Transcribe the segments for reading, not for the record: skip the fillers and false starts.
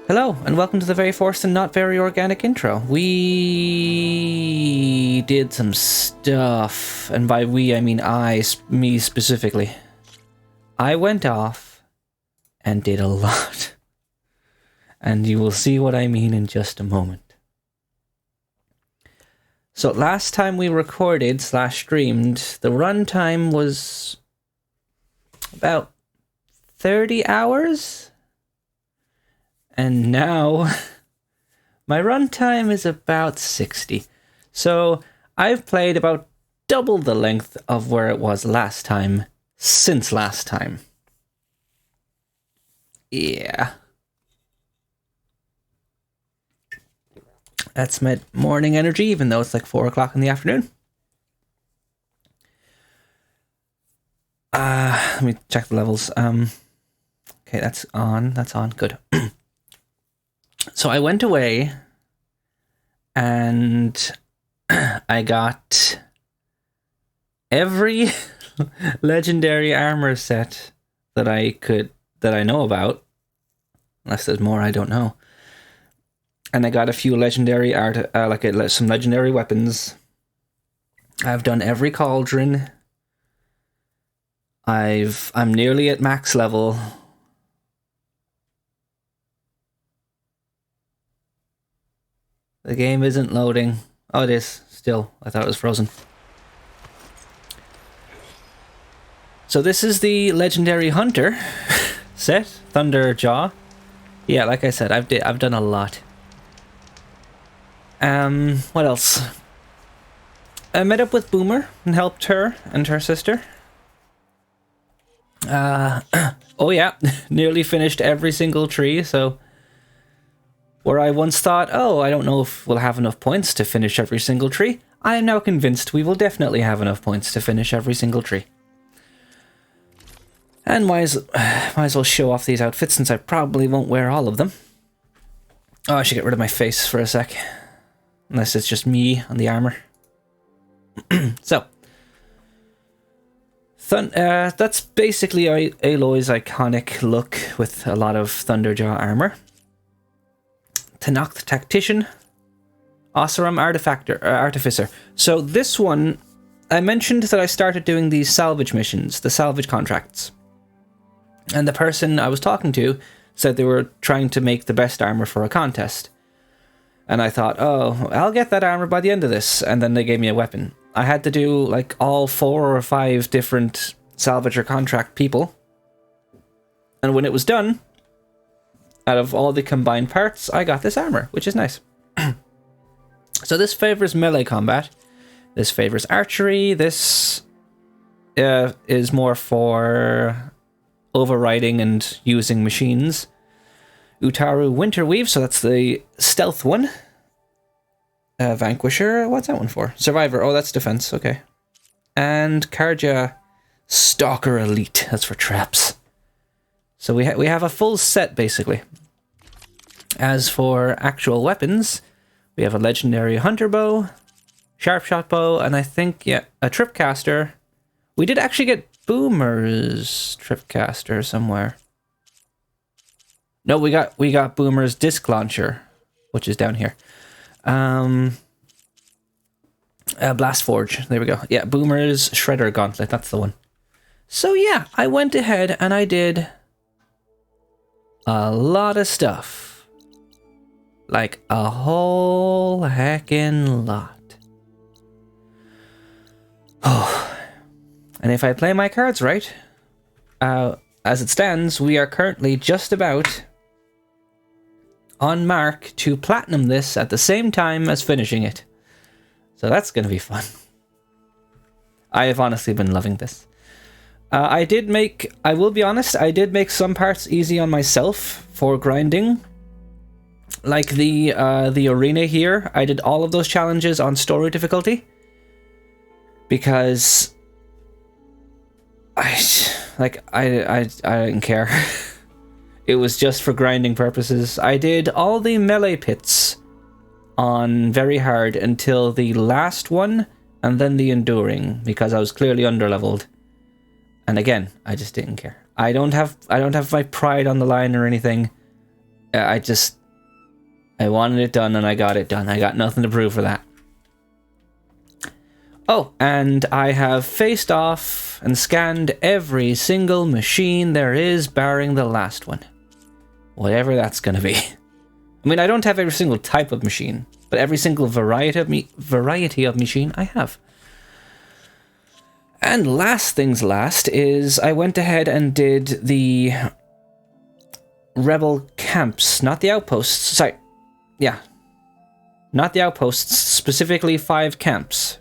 Hello, and welcome to the very forced and not very organic intro. We did some stuff, and by we, I mean me specifically. I went off and did a lot, and you will see what I mean in just a moment. So last time we recorded / streamed, the runtime was about 30 hours? And now, my runtime is about 60. So, I've played about double the length of where it was last time, since last time. Yeah. That's my morning energy, even though it's like 4 o'clock in the afternoon. Let me check the levels. Okay, that's on, good. So I went away and I got every legendary armor set that I know about. Unless there's more I don't know. And I got a few legendary some legendary weapons. I've done every cauldron. I'm nearly at max level. The game isn't loading. Oh, it is. Still. I thought it was frozen. So this is the Legendary Hunter set. Thunderjaw. Yeah, like I said, I've done a lot. What else? I met up with Boomer and helped her and her sister. Oh yeah, nearly finished every single tree, so... Where I once thought, oh, I don't know if we'll have enough points to finish every single tree, I am now convinced we will definitely have enough points to finish every single tree. And might as well show off these outfits since I probably won't wear all of them. Oh, I should get rid of my face for a sec. Unless it's just me on the armor. So. That's basically Aloy's iconic look with a lot of Thunderjaw armor. Tanakh the Tactician, Oseram Artificer. So this one, I mentioned that I started doing these salvage missions, the salvage contracts. And the person I was talking to said they were trying to make the best armor for a contest. And I thought, oh, I'll get that armor by the end of this. And then they gave me a weapon. I had to do like all 4 or 5 different salvager contract people. And when it was done, out of all the combined parts, I got this armor, which is nice. So this favors melee combat. This favors archery. This is more for overriding and using machines. Utaru Winterweave, so that's the stealth one. Vanquisher, what's that one for? Survivor, oh, that's defense, okay. And Karja Stalker Elite, that's for traps. So we have a full set, basically. As for actual weapons, we have a legendary hunter bow, sharpshot bow, and I think, yeah, a tripcaster. We did actually get Boomer's tripcaster somewhere. No, we got Boomer's disc launcher, which is down here. Blast Forge, there we go. Yeah, Boomer's Shredder Gauntlet, that's the one. So yeah, I went ahead and I did a lot of stuff. Like a whole heckin' lot. Oh. And if I play my cards right, as it stands, we are currently just about on mark to platinum this at the same time as finishing it. So that's gonna be fun. I have honestly been loving this. I will be honest, I did make some parts easy on myself for grinding. Like the arena here, I did all of those challenges on story difficulty. Because I didn't care. It was just for grinding purposes. I did all the melee pits on very hard until the last one, and then the enduring, because I was clearly underleveled. And again, I just didn't care. I don't have my pride on the line or anything. I wanted it done and I got it done. I got nothing to prove for that. Oh, and I have faced off and scanned every single machine there is, barring the last one. Whatever that's going to be. I mean, I don't have every single type of machine, but every single variety of machine I have. And last things last is I went ahead and did the rebel camps, not the outposts. Sorry. Yeah. Not the outposts, specifically 5 camps.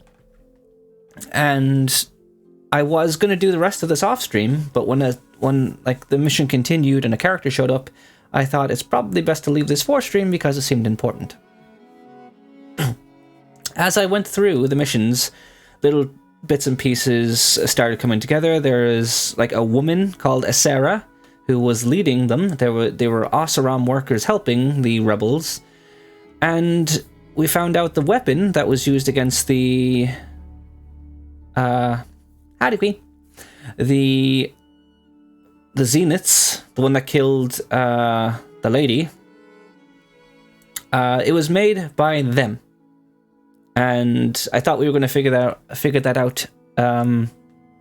And I was going to do the rest of this off stream, but when like the mission continued and a character showed up, I thought it's probably best to leave this for stream because it seemed important. As I went through the missions, little bits and pieces started coming together. There is like a woman called Asera who was leading them. They were Oseram workers helping the rebels, and we found out the weapon that was used against the howdy queen, the Zeniths, the one that killed the lady. It was made by them. And I thought we were going to figure that out,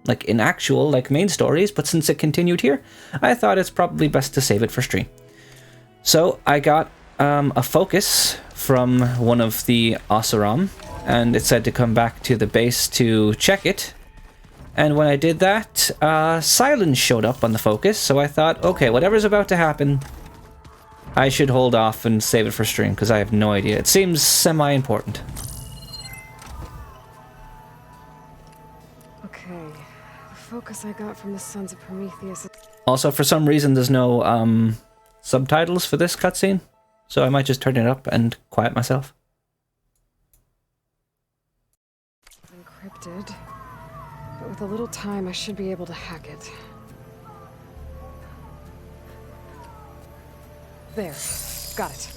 like in actual, like main stories. But since it continued here, I thought it's probably best to save it for stream. So I got a focus from one of the Oseram, and it said to come back to the base to check it. And when I did that, silence showed up on the focus. So I thought, okay, whatever's about to happen, I should hold off and save it for stream because I have no idea. It seems semi-important. Focus I got from the Sons of Prometheus. Also, for some reason, there's no subtitles for this cutscene, so I might just turn it up and quiet myself. Encrypted, but with a little time, I should be able to hack it. There, got it.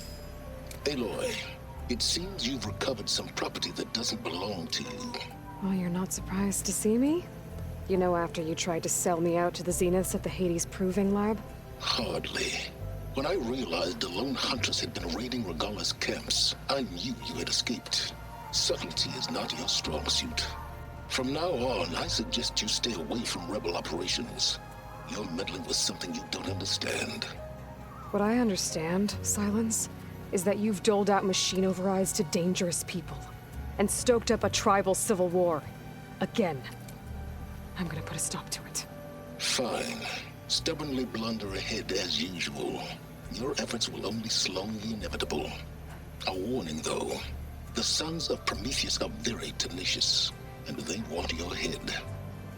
Aloy, it seems you've recovered some property that doesn't belong to you. Well, you're not surprised to see me? You know, after you tried to sell me out to the Zeniths at the Hades Proving Lab? Hardly. When I realized the lone huntress had been raiding Regalla's camps, I knew you had escaped. Subtlety is not your strong suit. From now on, I suggest you stay away from rebel operations. You're meddling with something you don't understand. What I understand, Silence, is that you've doled out machine overrides to dangerous people, and stoked up a tribal civil war. Again. I'm gonna put a stop to it. Fine. Stubbornly blunder ahead as usual. Your efforts will only slow the inevitable. A warning, though. The Sons of Prometheus are very tenacious, and they want your head.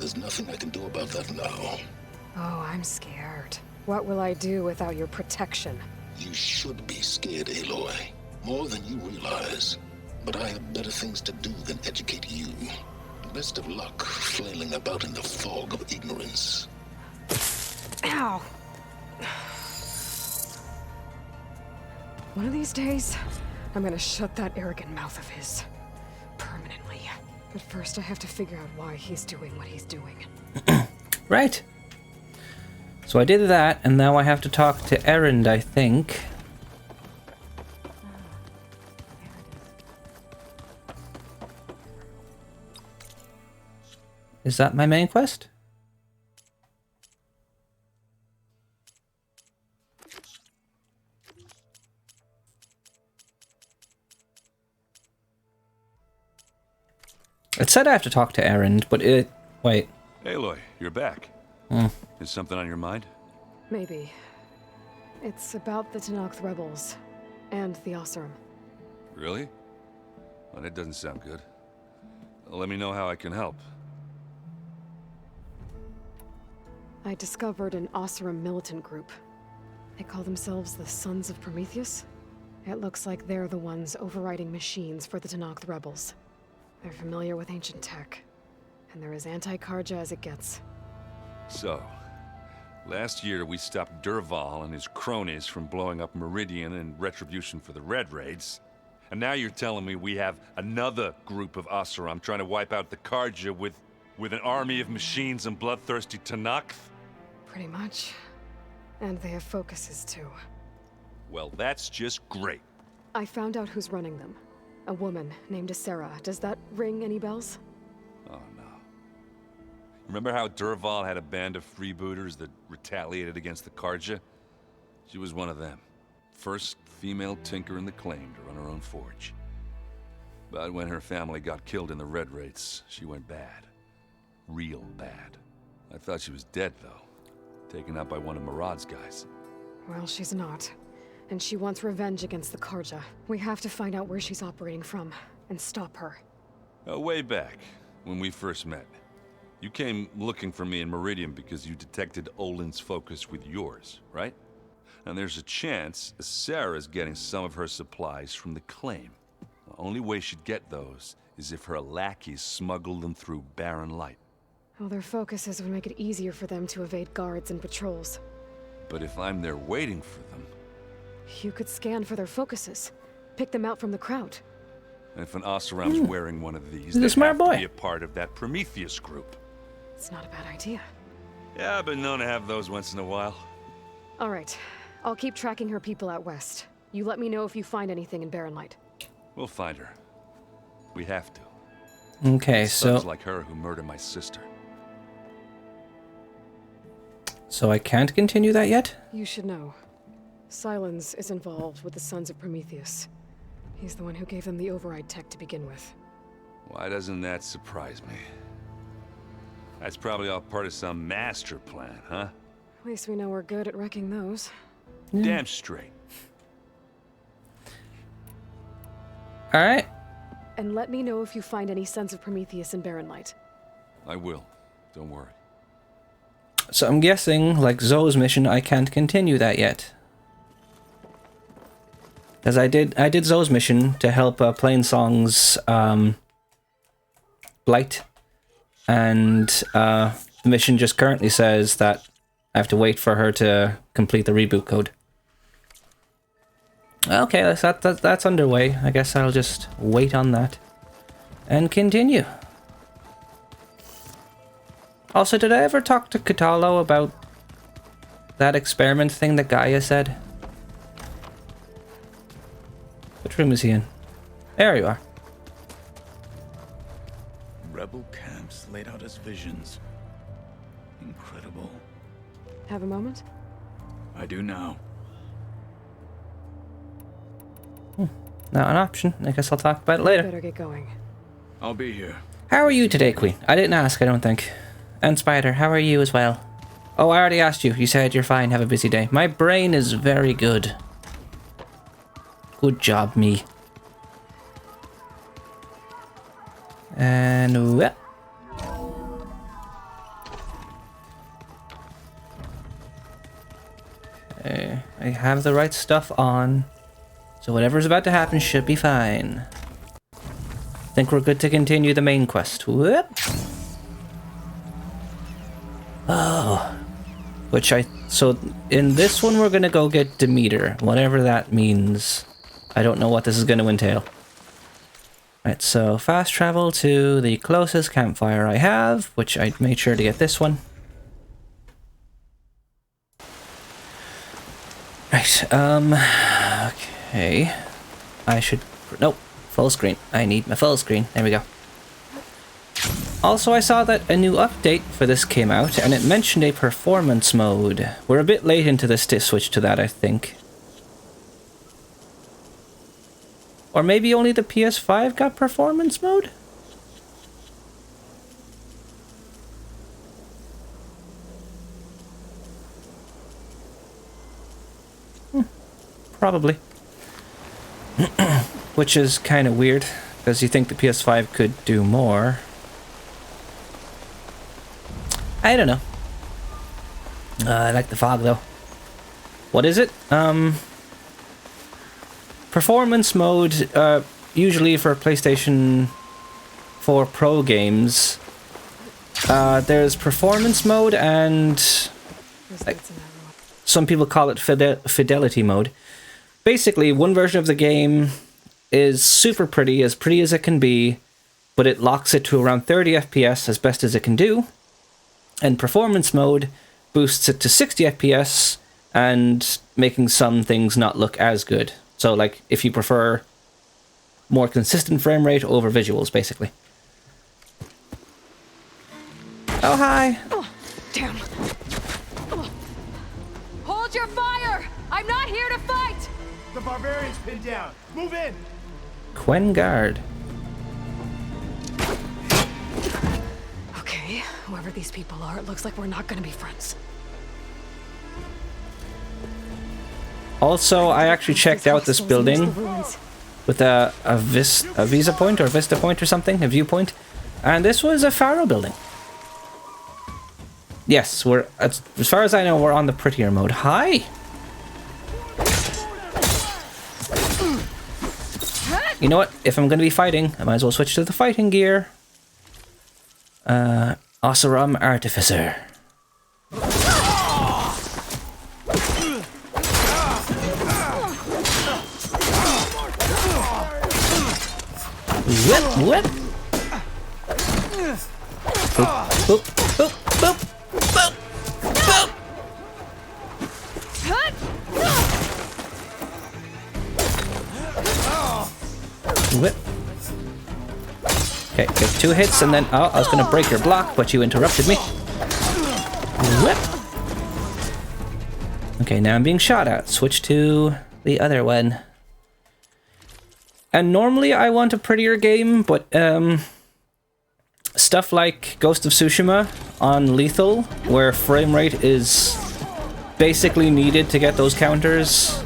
There's nothing I can do about that now. Oh, I'm scared. What will I do without your protection? You should be scared, Aloy. More than you realize. But I have better things to do than educate you. Best of luck flailing about in the fog of ignorance. Ow! One of these days, I'm gonna shut that arrogant mouth of his. Permanently. But first I have to figure out why he's doing what he's doing. Right. So I did that, and now I have to talk to Erend, I think. Is that my main quest? It said I have to talk to Erend, but it... Wait. Aloy, you're back. Is something on your mind? Maybe. It's about the Tenakth rebels. And the Oseram. Really? Well, that doesn't sound good. Let me know how I can help. I discovered an Oseram militant group. They call themselves the Sons of Prometheus. It looks like they're the ones overriding machines for the Tenakth rebels. They're familiar with ancient tech, and they're as anti-Carja as it gets. So, last year we stopped Dervahl and his cronies from blowing up Meridian in retribution for the Red Raids. And now you're telling me we have another group of Oseram trying to wipe out the Carja with an army of machines and bloodthirsty Tenakth? Pretty much. And they have focuses too. Well, that's just great. I found out who's running them. A woman named Sarah. Does that ring any bells? Oh, no. Remember how Durval had a band of freebooters that retaliated against the Carja? She was one of them. First female tinker in the claim to run her own forge. But when her family got killed in the Red Raids, she went bad. Real bad. I thought she was dead, though. Taken out by one of Murad's guys. Well, she's not. And she wants revenge against the Carja. We have to find out where she's operating from, and stop her. Way back, when we first met. You came looking for me in Meridian because you detected Olin's focus with yours, right? And there's a chance Sarah's getting some of her supplies from the claim. The only way she'd get those is if her lackeys smuggled them through Barren Light. Well, their focuses would make it easier for them to evade guards and patrols. But if I'm there waiting for them... You could scan for their focuses. Pick them out from the crowd. If an Oseram's wearing one of these, He's a they smart have boy. to be a part of that Prometheus group. It's not a bad idea. Yeah, I've been known to have those once in a while. All right. I'll keep tracking her people out west. You let me know if you find anything in Barren Light. We'll find her. We have to. Okay, so Thugs like her who murdered my sister. I can't continue that yet? You should know. Silence is involved with the Sons of Prometheus. He's the one who gave them the override tech to begin with. Why doesn't that surprise me? That's probably all part of some master plan, huh? At least we know we're good at wrecking those. Damn straight. Alright. And let me know if you find any Sons of Prometheus in Barren Light. I will. Don't worry. So I'm guessing, like Zoe's mission, I can't continue that yet. Because I did Zoe's mission to help Plainsong's Blight. And the mission just currently says that I have to wait for her to complete the reboot code. Okay, that's underway. I guess I'll just wait on that. And continue. Also, did I ever talk to Katalo about that experiment thing that Gaia said? Which room is he in? There you are. Rebel camps laid out as visions. Incredible. Have a moment? I do now. Not an option. I guess I'll talk about it later. Better get going. I'll be here. How are you today, Queen? I didn't ask, I don't think. And Spider, how are you as well? Oh, I already asked you. You said you're fine. Have a busy day. My brain is very good. Good job, me. And... well. Okay, I have the right stuff on. So whatever's about to happen should be fine. Think we're good to continue the main quest. Whoop. Oh. So in this one we're gonna go get Demeter, whatever that means. I don't know what this is gonna entail. Right, so fast travel to the closest campfire I have, which I made sure to get this one. Right, okay. I should, nope, full screen. I need my full screen. There we go. Also, I saw that a new update for this came out, and it mentioned a performance mode. We're a bit late into this to switch to that, I think. Or maybe only the PS5 got performance mode? Probably. Which is kind of weird, because you think the PS5 could do more. I don't know. I like the fog, though. What is it? Performance mode, usually for PlayStation 4 Pro games, there's performance mode and some people call it fidelity mode. Basically, one version of the game is super pretty as it can be, but it locks it to around 30 FPS as best as it can do. And performance mode boosts it to 60 FPS and making some things not look as good. So, like, if you prefer more consistent frame rate over visuals, basically. Oh, hi. Oh, damn. Hold your fire! I'm not here to fight! The barbarian's pinned down. Move in. Quengard. Okay, whoever these people are, it looks like we're not gonna be friends. Also, I actually checked out this building with a visa point or vista point or something, a viewpoint, and this was a Pharaoh building. Yes, we're, as far as I know, we're on the prettier mode. Hi! You know what? If I'm going to be fighting, I might as well switch to the fighting gear. Oseram Artificer. Whip, whip. Boop, boop, boop, boop, boop, boop. Whip. Okay, get 2 hits and then... Oh, I was going to break your block, but you interrupted me. Whip. Okay, now I'm being shot at. Switch to the other one. And normally I want a prettier game, but stuff like Ghost of Tsushima on Lethal, where frame rate is basically needed to get those counters,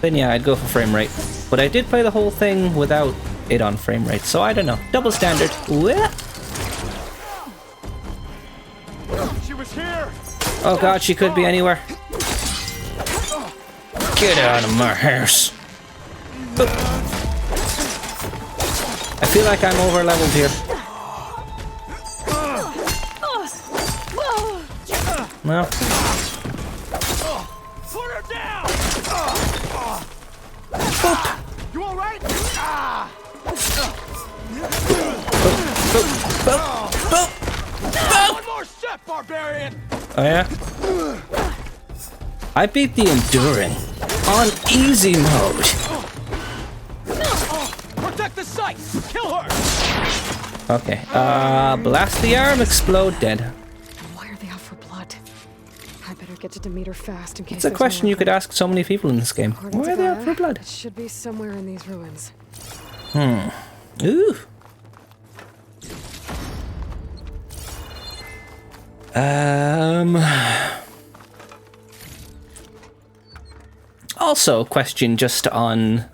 then yeah, I'd go for frame rate. But I did play the whole thing without it on frame rate, so I don't know. Double standard. She was here. Oh god, she could be anywhere. Get out of my house. Boop. I feel like I'm over leveled here. No. Put her down. Boop. You all right? Boop. Boop. Boop. One more step, barbarian. Oh yeah? I beat the Enduring on easy mode. Protect the site. Kill her. Okay. Blast the arm, explode, dead. Why are they out for blood? I better get to Demeter fast in case. It's a question you could ask so many people in this game. According Why to are they out that, for blood? It should be somewhere in these ruins. Ooh. Also, question just on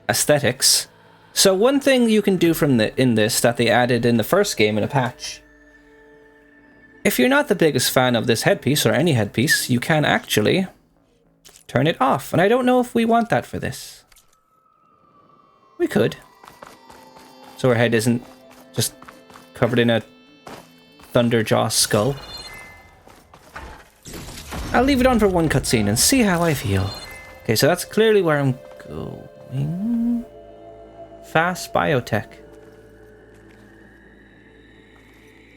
aesthetics. So one thing you can do from in this that they added in the first game in a patch. If you're not the biggest fan of this headpiece or any headpiece, you can actually turn it off. And I don't know if we want that for this. We could. So our head isn't just covered in a Thunderjaw skull. I'll leave it on for one cutscene and see how I feel. Okay, so that's clearly where I'm going. Fast biotech.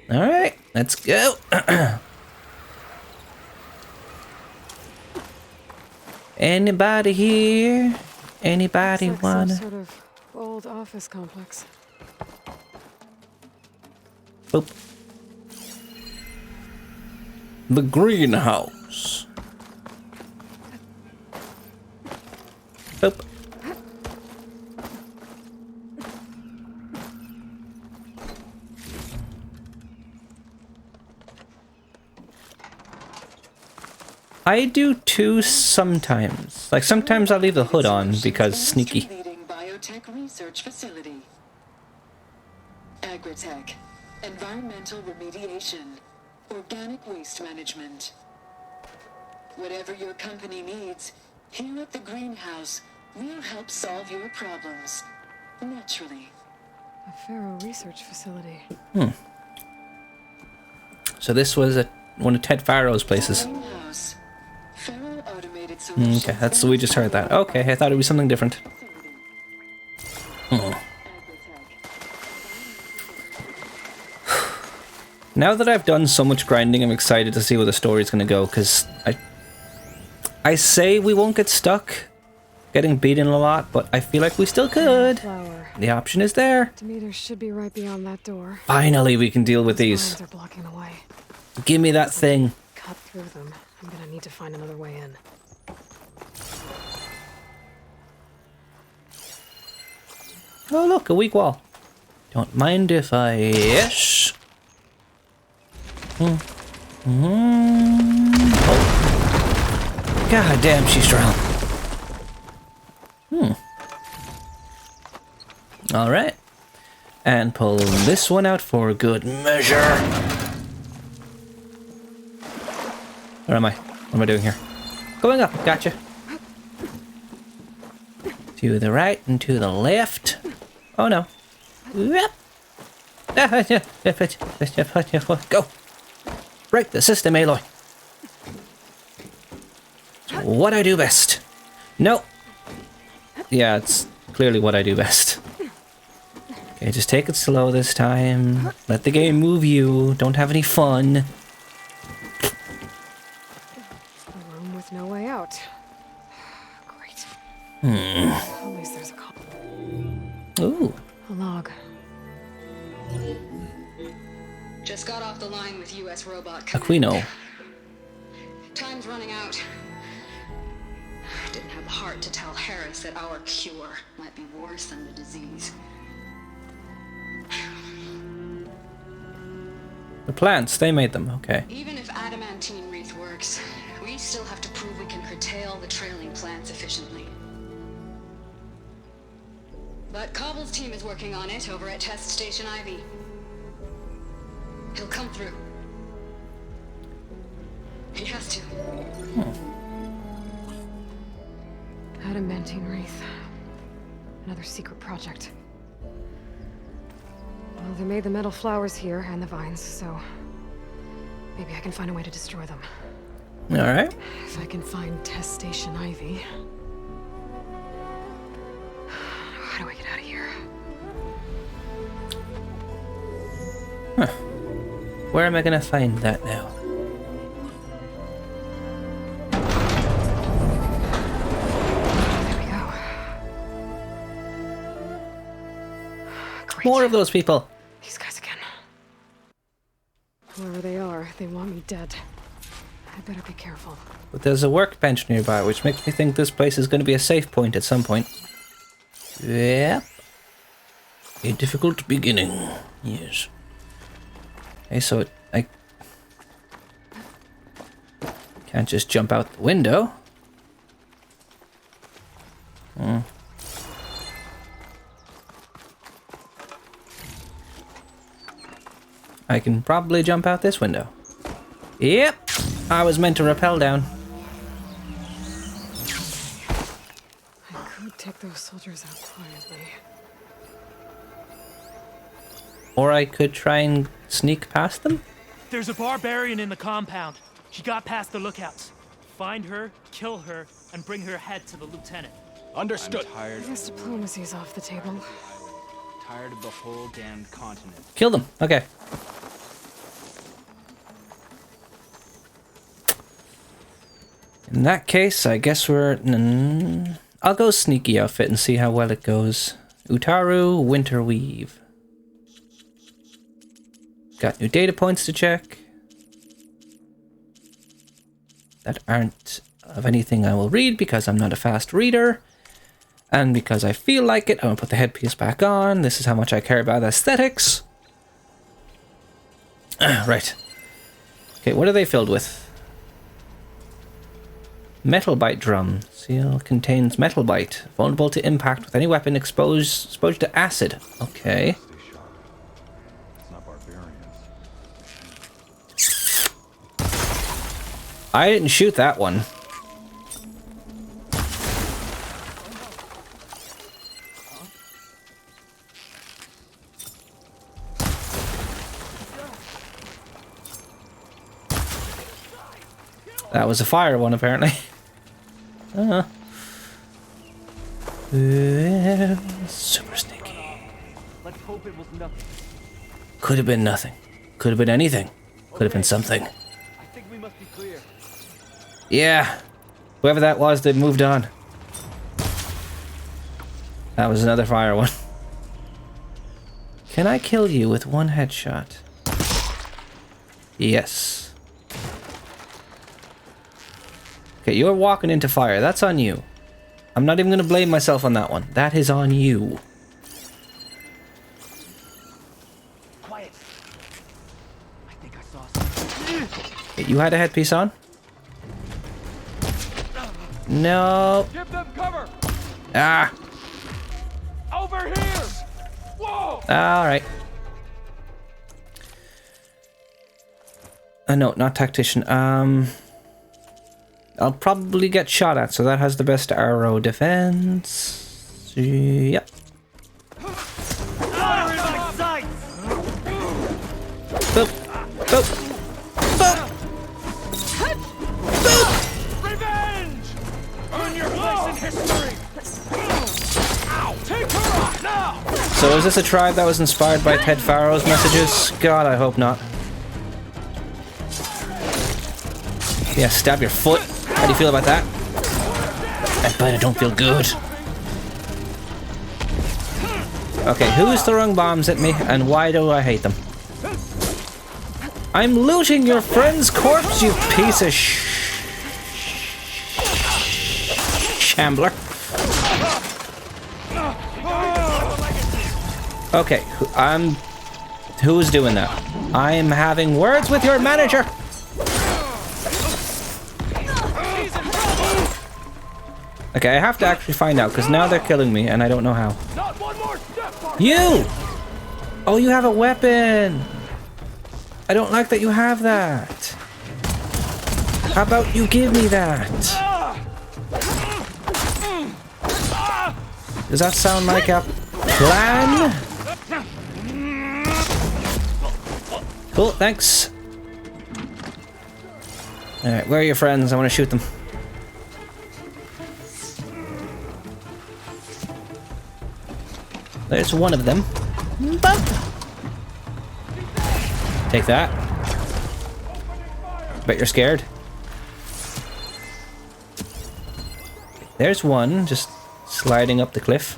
Alright, let's go. Anybody here? Anybody It's like wanna? some sort of old office complex. Boop. The greenhouse. Boop. I do too sometimes. Like sometimes I'll leave the hood on because sneaky. Leading biotech research facility. Agritech, environmental remediation, organic waste management. Whatever your company needs, here at the greenhouse, we'll help solve your problems. Naturally. A Pharaoh research facility. So this was one of Ted Pharaoh's places. Greenhouse. Pharaoh automated Okay, solutions. we just heard that. Okay, I thought it'd be something different. Now that I've done so much grinding, I'm excited to see where the story's going to go, because I say we won't get stuck getting beaten a lot, but I feel like we still could. Flower. The option is there. Demeter should be right beyond that door. Finally, we can deal with These these. vines are blocking the way. Give me that thing. Cut through them. I'm gonna need to find another way in. Oh, look, a weak wall. Don't mind if I... Yes. Oh. God damn, she's strong. Alright. And pull this one out for good measure. Where am I? What am I doing here? Going up, gotcha. To the right and to the left. Oh no. Yep. Go. Break the system, Aloy. It's what I do best. No. Yeah, it's clearly what I do best. Okay, just take it slow this time. Let the game move you. Don't have any fun. A room with no way out. Great. At least there's a couple. Ooh. A log. Just got off the line with U.S. Robot Aquino. Time's running out. Didn't have the heart to tell Harris that our cure might be worse than the disease. The plants, they made them, okay. Even if adamantine wreath works, we still have to prove we can curtail the trailing plants efficiently. But Cobble's team is working on it over at Test Station Ivy. He'll come through. He has to. Adamantine wreath. Another secret project. Well, they made the metal flowers here and the vines, so maybe I can find a way to destroy them. Alright. If I can find Test Station Ivy. How do I get out of here? Where am I gonna find that now? There we go. Great. More of those people. These guys again. Whoever they are, they want me dead. I better be careful. But there's a workbench nearby, which makes me think this place is going to be a safe point at some point. Yep. A difficult beginning. Yes. Okay, so I can't just jump out the window. I can probably jump out this window. Yep. I was meant to rappel down. I could take those soldiers out quietly. Or I could try and sneak past them? There's a barbarian in the compound. She got past the lookouts. Find her, kill her, and bring her head to the lieutenant. Understood. I guess diplomacy's off the table. Tired of the whole damned continent. Kill them. Okay. In that case, I guess we're... I'll go sneaky outfit and see how well it goes. Utaru Winterweave. Got new data points to check. That aren't of anything I will read because I'm not a fast reader. And because I feel like it, I'm going to put the headpiece back on. This is how much I care about aesthetics. Right. Okay, what are they filled with? Metal bite drum. Seal contains metal bite. Vulnerable to impact with any weapon exposed to acid. Okay. It's not barbarians. I didn't shoot that one. That was a fire one, apparently. Super sneaky. Let's hope it was nothing. Could have been nothing. Could have been anything. Could have been something. I think we must be clear. Yeah. Whoever that was, they moved on. That was another fire one. Can I kill you with one headshot? Yes. Okay, you're walking into fire. That's on you. I'm not even going to blame myself on that one. That is on you. Quiet. I think I saw something. Okay, you had a headpiece on? No. Give them cover! Ah. Over here! Whoa! Alright. No, not tactician. I'll probably get shot at, so that has the best arrow defense. Yep. Fire in my sights! Boop. Boop. Boop. Revenge! Earn your place in history! Ow! Take her out now! So is this a tribe that was inspired by Ted Farrow's messages? God, I hope not. Yeah, stab your foot. How do you feel about that? I bet I don't feel good. Okay, who's throwing bombs at me and why do I hate them? I'm looting your friend's corpse, you piece of shambler. Okay, who's doing that? I'm having words with your manager. Okay, I have to actually find out, because now they're killing me, and I don't know how. You! Oh, you have a weapon! I don't like that you have that. How about you give me that? Does that sound like a plan? Cool, thanks. Alright, where are your friends? I want to shoot them. There's one of them. Bump. Take that. Bet you're scared. There's one, just sliding up the cliff.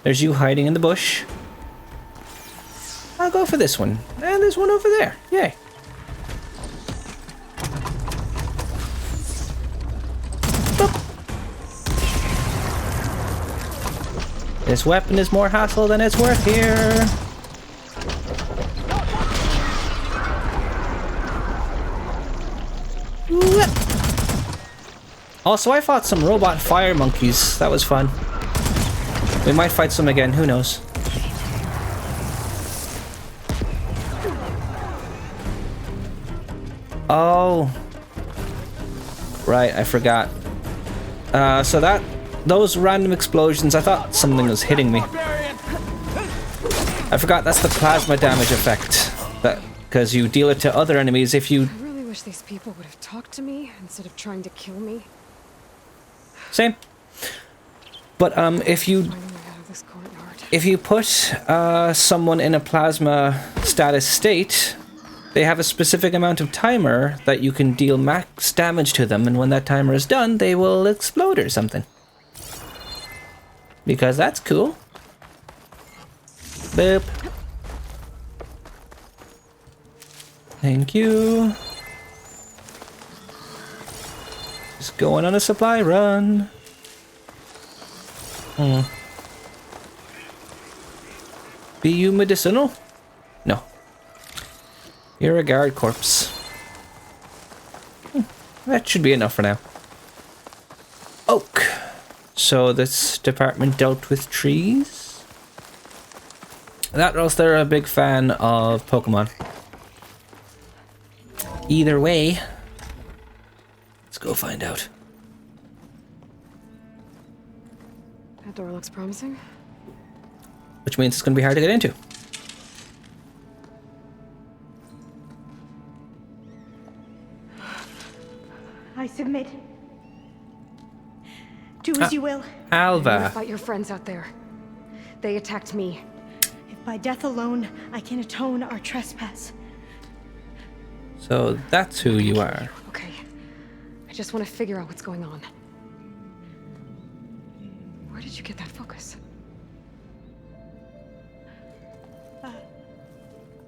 There's you hiding in the bush. I'll go for this one. And there's one over there. Yay. Boop. This weapon is more hassle than it's worth here. Also, I fought some robot fire monkeys. That was fun. We might fight some again, who knows? Oh. Right, I forgot. So those random explosions, I thought something was hitting me. I forgot that's the plasma damage effect. Because you deal it to other enemies if you... I really wish these people would have talked to me instead of trying to kill me. Same. But if you put someone in a plasma status state, they have a specific amount of timer that you can deal max damage to them, and when that timer is done, they will explode or something. Because that's cool. Boop. Thank you. Just going on a supply run. Be you medicinal? No. You're a guard corpse. That should be enough for now. Oak. So this department dealt with trees? That or else they're a big fan of Pokemon. Either way, let's go find out. That door looks promising. Which means it's going to be hard to get into. I submit. Do as you will. Alva. Fight your friends out there. They attacked me. If by death alone I can atone our trespass. So that's who you are. Okay. I just want to figure out what's going on. Where did you get that focus?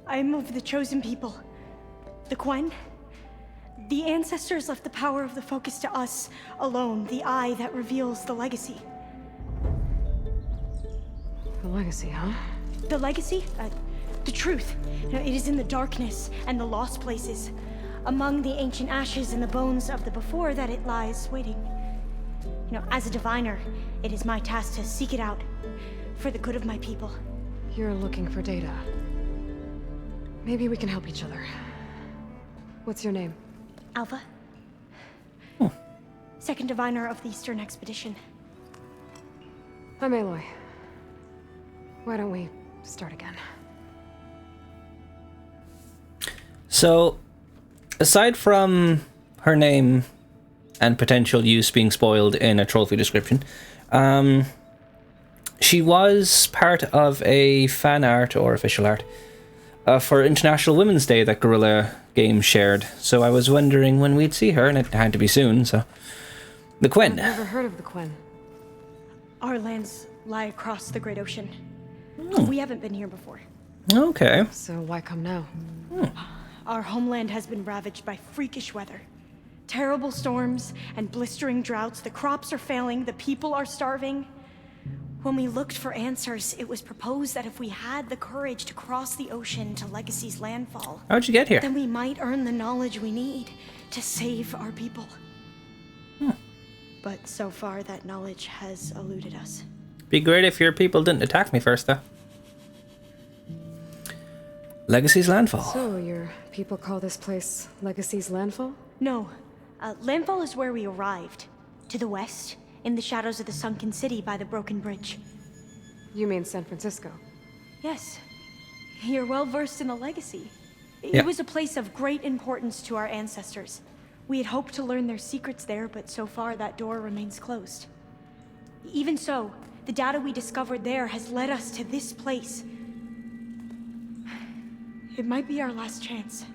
I'm of the chosen people. The Quen. The ancestors left the power of the focus to us alone, the eye that reveals the legacy. The legacy, huh? The legacy? The truth. It is in the darkness and the lost places. Among the ancient ashes and the bones of the before that it lies waiting. As a diviner, it is my task to seek it out for the good of my people. You're looking for data. Maybe we can help each other. What's your name? Alva. Second diviner of the Eastern Expedition. I'm Aloy. Why don't we start again? So, aside from her name and potential use being spoiled in a trophy description, she was part of a fan art or official art for International Women's Day that Guerrilla Games shared. So I was wondering when we'd see her, and it had to be soon, so... The Quen. I've never heard of the Quen. Our lands lie across the Great Ocean. We haven't been here before. Okay. So why come now? Our homeland has been ravaged by freakish weather. Terrible storms and blistering droughts. The crops are failing, the people are starving. When we looked for answers, it was proposed that if we had the courage to cross the ocean to Legacy's landfall... How'd you get here? Then we might earn the knowledge we need to save our people. But so far, that knowledge has eluded us. Be great if your people didn't attack me first, though. Legacy's landfall. So, your people call this place Legacy's landfall? No. Landfall is where we arrived. To the west, in the shadows of the sunken city by the broken bridge. You mean San Francisco? Yes. You're well versed in the Legacy. Yeah. It was a place of great importance to our ancestors. We had hoped to learn their secrets there, but so far that door remains closed. Even so, the data we discovered there has led us to this place. It might be our last chance.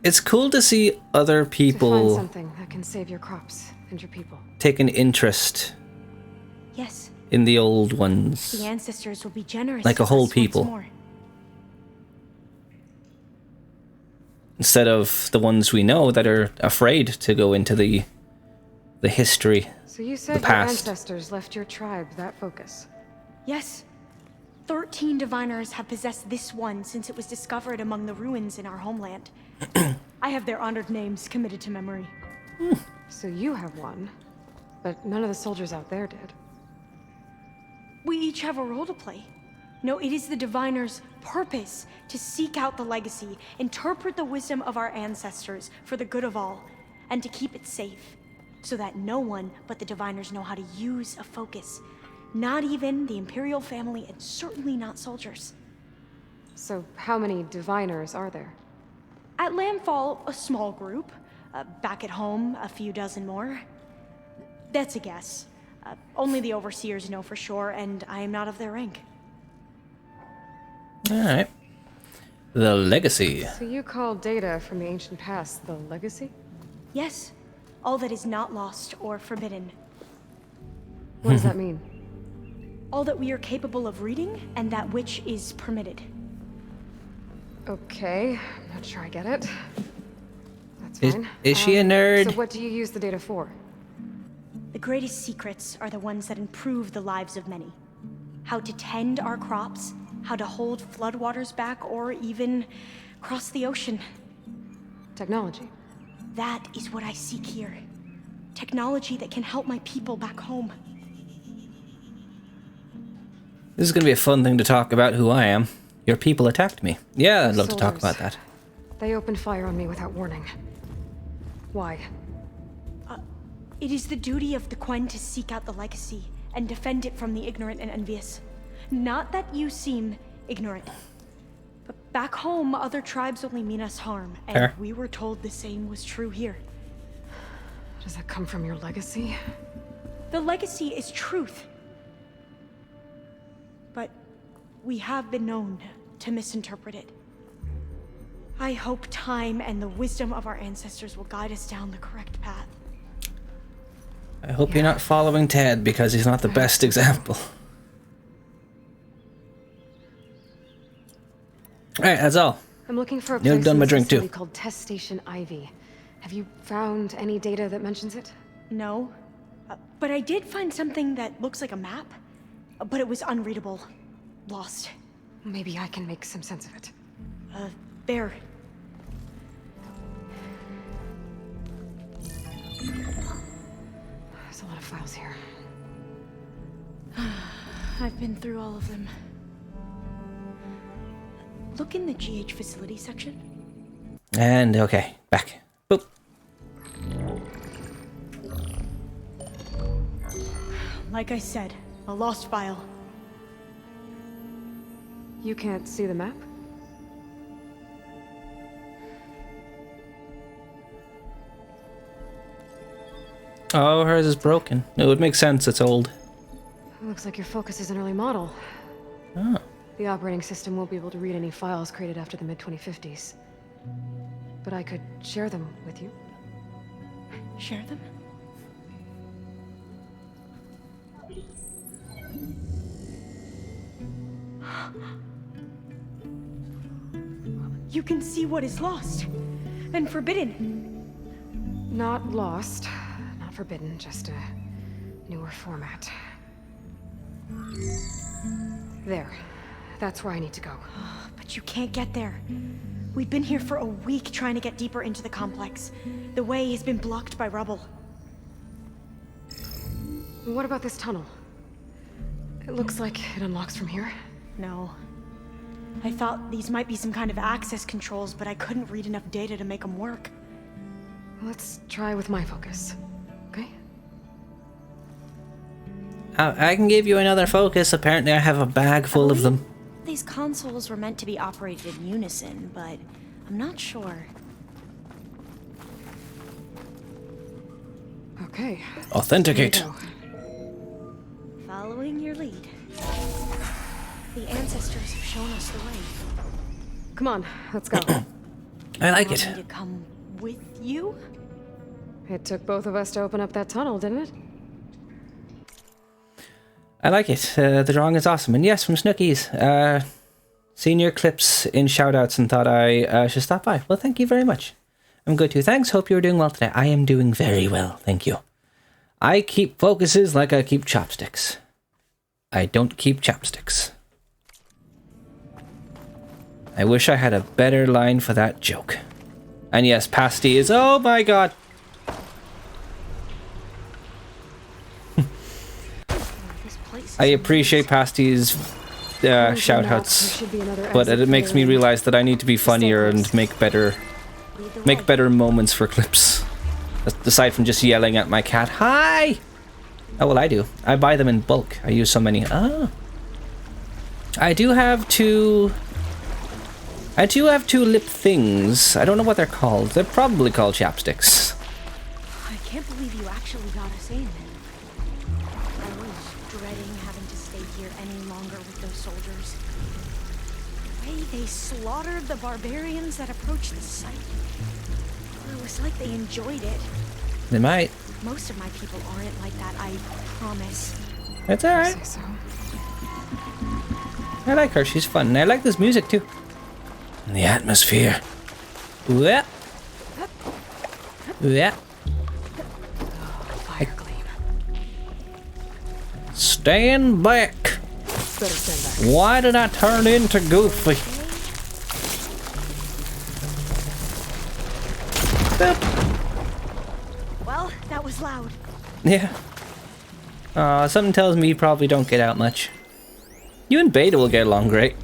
It's cool to see other To find people something that can save your crops and your people. take an interest Yes, in the old ones. the ancestors will be generous. Like a with whole us once people. more. Instead of the ones we know that are afraid to go into the history. So you said The your past. ancestors left your tribe that focus. Yes. 13 diviners have possessed this one since it was discovered among the ruins in our homeland. I have their honored names committed to memory. So you have one, but none of the soldiers out there did. We each have a role to play. No, it is the diviner's purpose to seek out the legacy, interpret the wisdom of our ancestors for the good of all, and to keep it safe, so that no one but the diviners know how to use a focus. Not even the Imperial family, and certainly not soldiers. So how many diviners are there? At Landfall, a small group. Back at home, a few dozen more. That's a guess. Only the overseers know for sure, and I am not of their rank. Alright. The Legacy. So you call data from the ancient past the legacy? Yes, all that is not lost or forbidden. What does that mean? All that we are capable of reading, and that which is permitted. Okay, I'm not sure I get it. That's Is- fine. is she a nerd? So what do you use the data for? The greatest secrets are the ones that improve the lives of many. How to tend our crops, how to hold floodwaters back, or even cross the ocean. Technology. That is what I seek here. Technology that can help my people back home. This is going to be a fun thing to talk about who I am. Your people attacked me. Yeah, I'd love to talk Soldiers. about that. They opened fire on me without warning. Why? It is the duty of the Quen to seek out the legacy and defend it from the ignorant and envious. Not that you seem ignorant. But back home, other tribes only mean us harm, and Fair. we were told the same was true here. Does that come from your legacy? The legacy is truth. But we have been known to misinterpret it. I hope time and the wisdom of our ancestors will guide us down the correct path. I hope you're not following Ted, because he's not the best example. Alright, that's all. I'm looking for a Nearly place done in my this drink, too. facility called Test Station Ivy. Have you found any data that mentions it? No. But I did find something that looks like a map. But it was unreadable. Lost. Maybe I can make some sense of it. There. There's a lot of files here. I've been through all of them. Look in the GH facility section. And, okay, back. Boop. Like I said, a lost file. You can't see the map? Oh, hers is broken. It would make sense, it's old. Looks like your focus is an early model. Oh. The operating system won't be able to read any files created after the mid-2050s. But I could share them with you. Share them? You can see what is lost and forbidden. Not lost, not forbidden, just a newer format. There. That's where I need to go. But you can't get there. We've been here for a week trying to get deeper into the complex. The way has been blocked by rubble. What about this tunnel? It looks like it unlocks from here. No. I thought these might be some kind of access controls, but I couldn't read enough data to make them work. Let's try with my focus, okay? I can give you another focus. Apparently I have a bag full of them. These consoles were meant to be operated in unison, but I'm not sure. Okay. Authenticate. Here we go. Following your lead. The ancestors have shown us the way. Come on, let's go. I like Want it. me to come with you? It took both of us to open up that tunnel, didn't it? I like it. The drawing is awesome. And yes, from Snookies. Seen your clips in shoutouts and thought I should stop by. Well, thank you very much. I'm good too. Thanks. Hope you're doing well today. I am doing very well. Thank you. I keep focuses like I keep chopsticks. I don't keep chopsticks. I wish I had a better line for that joke. And yes, pasty is... Oh my god! I appreciate Pasty's shoutouts, but it makes me realize that I need to be funnier and make better moments for clips. Aside from just yelling at my cat, hi! Oh, well, I do. I buy them in bulk. I use so many. Ah. I do have two lip things. I don't know what they're called. They're probably called chapsticks. I can't believe you actually got us in. I was dreading having to stay here any longer with those soldiers. The way they slaughtered the barbarians that approached the site. It was like they enjoyed it. They might. Most of my people aren't like that, I promise. That's alright. I like her, she's fun. And I like this music too. And the atmosphere. Yeah. Yeah. Fire gleam. Stand back. Better stand back. Why did I turn into Goofy? Boop. Well, that was loud. Yeah. Something tells me you probably don't get out much. You and Beta will get along great.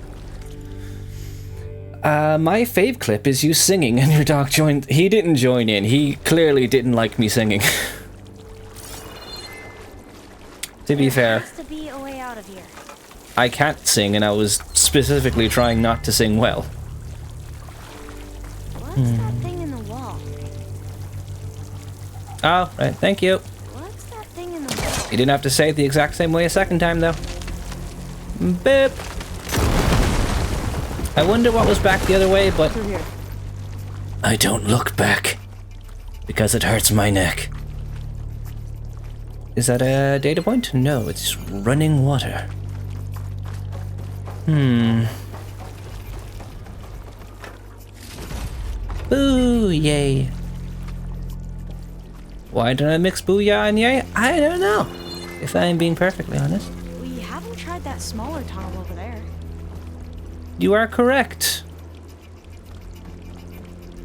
My fave clip is you singing and your dog joined. He didn't join in. He clearly didn't like me singing. To be fair, There has to be a way out of here. I can't sing and I was specifically trying not to sing well. What's that thing in the wall? Oh, right, thank you. What's that thing in the wall? You didn't have to say it the exact same way a second time, though. Boop. I wonder what was back the other way, but... Through here. I don't look back. Because it hurts my neck. Is that a data point? No, it's running water. Boo, yay. Why did I mix booyah and yay? I don't know, if I'm being perfectly honest. We haven't tried that smaller tunnel over there. You are correct.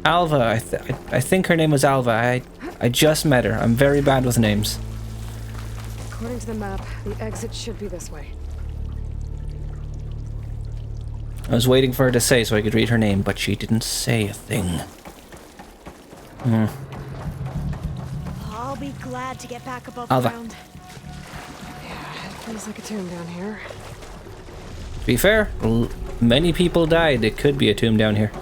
Alva, I think her name was Alva. I just met her. I'm very bad with names. According to the map, the exit should be this way. I was waiting for her to say so I could read her name, but she didn't say a thing. I'll be glad to get back above Alva. ground. Yeah, it feels like a tomb down here. To be fair, many people died. It could be a tomb down here.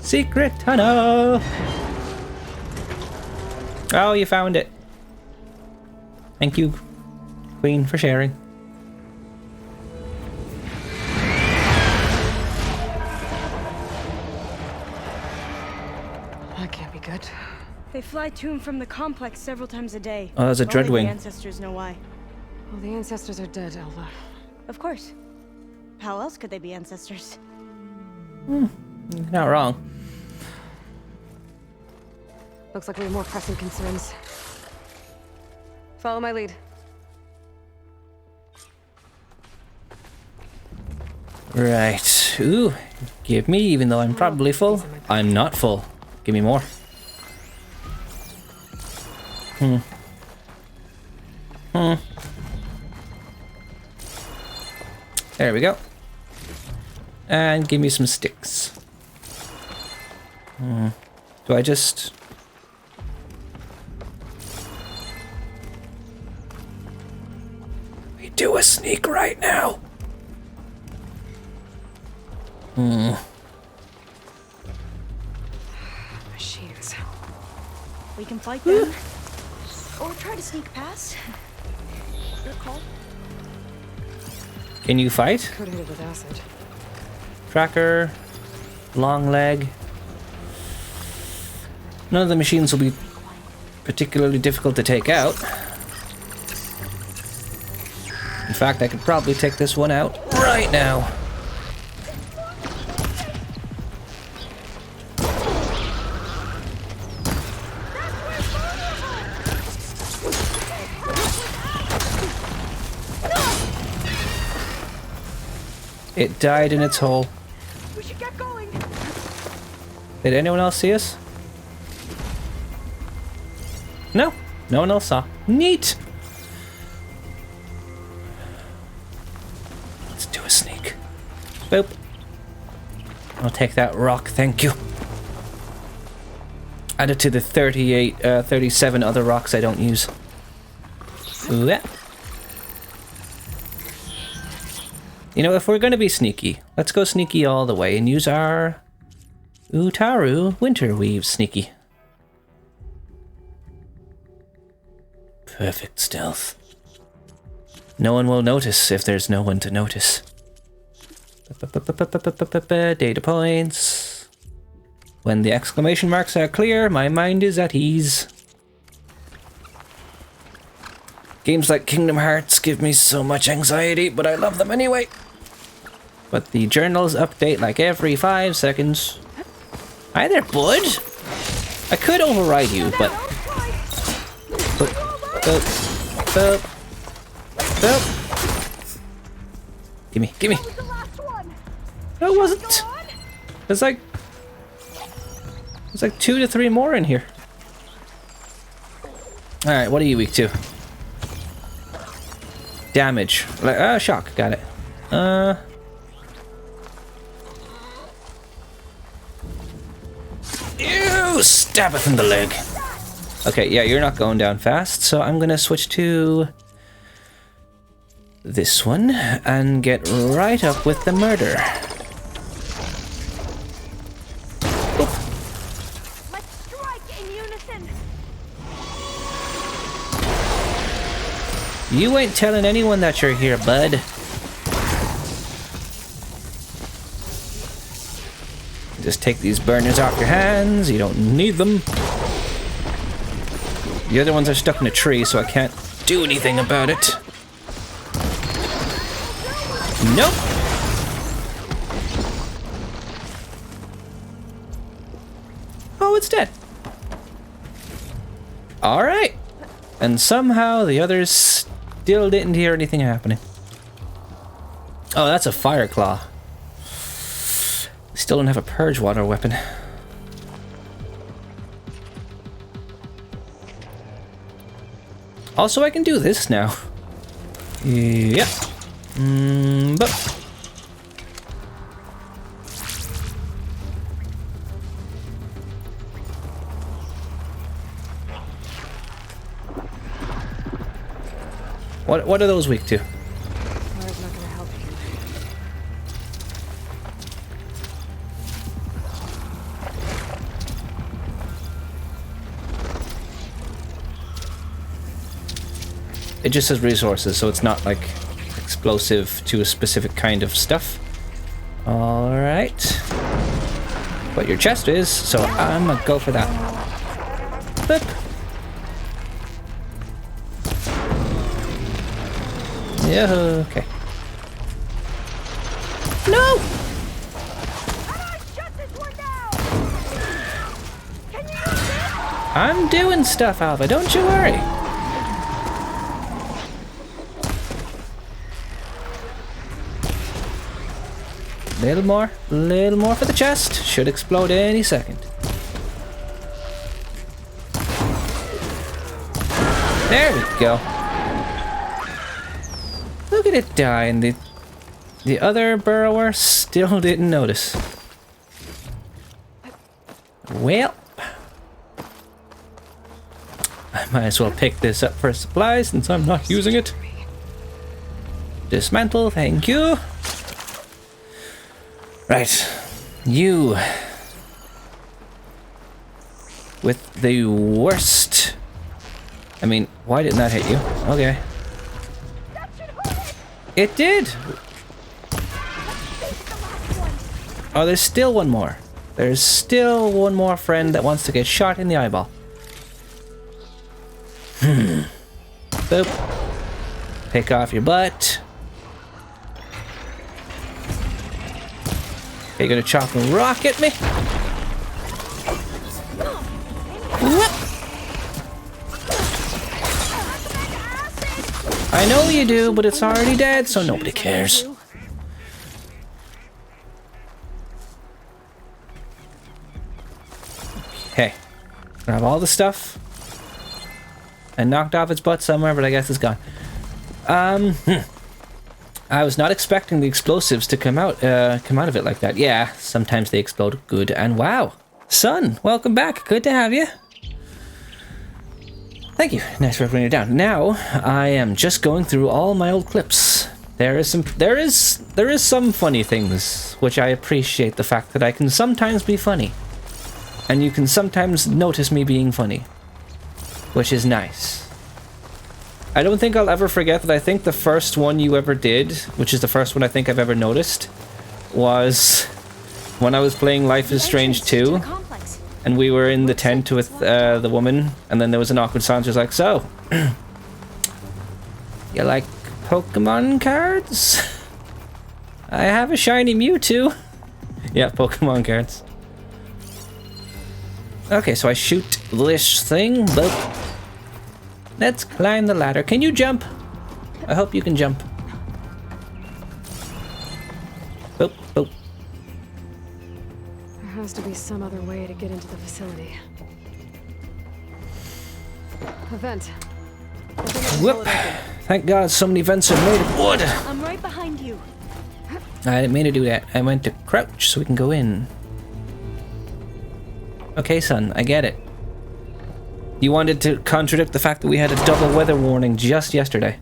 Secret tunnel! Oh, you found it. Thank you, Queen, for sharing. That can't be good. They fly to and from the complex several times a day. Oh, there's a Only Dreadwing. the ancestors know why. Well, the ancestors are dead, Alva. Of course. How else could they be ancestors? You're not wrong. Looks like we have more pressing concerns. Follow my lead. Right. Ooh, give me, even though I'm probably full. I'm not full. Give me more. There we go. And give me some sticks. Do I just... We do a sneak right now. Machines. We can fight them. Or try to sneak past. Your call. Can you fight? Could hit it with acid. Tracker, long leg. None of the machines will be particularly difficult to take out. In fact, I could probably take this one out right now. It died in its hole. We should get going. Did anyone else see us? No, no one else saw. Neat. Let's do a sneak. Boop. I'll take that rock, thank you. Add it to the 37 other rocks I don't use. Ooh, yeah. You know, if we're gonna be sneaky, let's go sneaky all the way and use our Utaru Winter Weave sneaky. Perfect stealth. No one will notice if there's no one to notice. Data points. When the exclamation marks are clear, my mind is at ease. Games like Kingdom Hearts give me so much anxiety, but I love them anyway. But the journals update like every 5 seconds. Hi there, bud. I could override you, but... Gimme, gimme. No, it wasn't. There's like 2 to 3 more in here. Alright, what are you weak to? Damage. Like, shock, got it. Ew, stab it in the leg. Okay, yeah, you're not going down fast, so I'm gonna switch to this one and get right up with the murder. Let's strike in unison. You ain't telling anyone that you're here, bud. Just take these burners off your hands. You don't need them. The other ones are stuck in a tree, so I can't do anything about it. Nope. Oh, it's dead. Alright. And somehow the others still didn't hear anything happening. Oh, that's a fire claw. Still don't have a purge water weapon. Also, I can do this now. Yep. But what are those weak to? Fire's not gonna help you. It just says resources, so it's not like explosive to a specific kind of stuff. Alright. But your chest is, so I'm gonna go for that. Boop. Yeah, okay. No! I'm doing stuff, Alva, don't you worry. Little more for the chest. Should explode any second. There we go. Look at it die, and the other burrower still didn't notice. Well, I might as well pick this up for supplies since I'm not using it. Dismantle, thank you. Right, you with the worst. I mean, why didn't that hit you? Okay. It did! Oh, there's still one more. There's still one more friend that wants to get shot in the eyeball. Boop. Pick off your butt. You're gonna chop and rock at me? Whoop. I know you do, but it's already dead, so nobody cares. Okay. Grab all the stuff. I knocked off its butt somewhere, but I guess it's gone. I was not expecting the explosives to come out of it like that. Yeah, sometimes they explode good. And wow, Son, welcome back. Good to have you. Thank you. Nice for putting it down. Now I am just going through all my old clips. There is some funny things, which I appreciate the fact that I can sometimes be funny, and you can sometimes notice me being funny, which is nice. I don't think I'll ever forget that. I think the first one you ever did, which is the first one I think I've ever noticed, was when I was playing Life is Strange 2, and we were in the tent with the woman, and then there was an awkward silence. She was like, "So, you like Pokemon cards? I have a shiny Mewtwo." Yeah, Pokemon cards. Okay, so I shoot this thing, but let's climb the ladder. Can you jump? I hope you can jump. Boop, boop. There has to be some other way to get into the facility. A vent. Whoop. Thank God so many vents are made of wood. I'm right behind you. I didn't mean to do that. I meant to crouch so we can go in. Okay, son, I get it. You wanted to contradict the fact that we had a double weather warning just yesterday.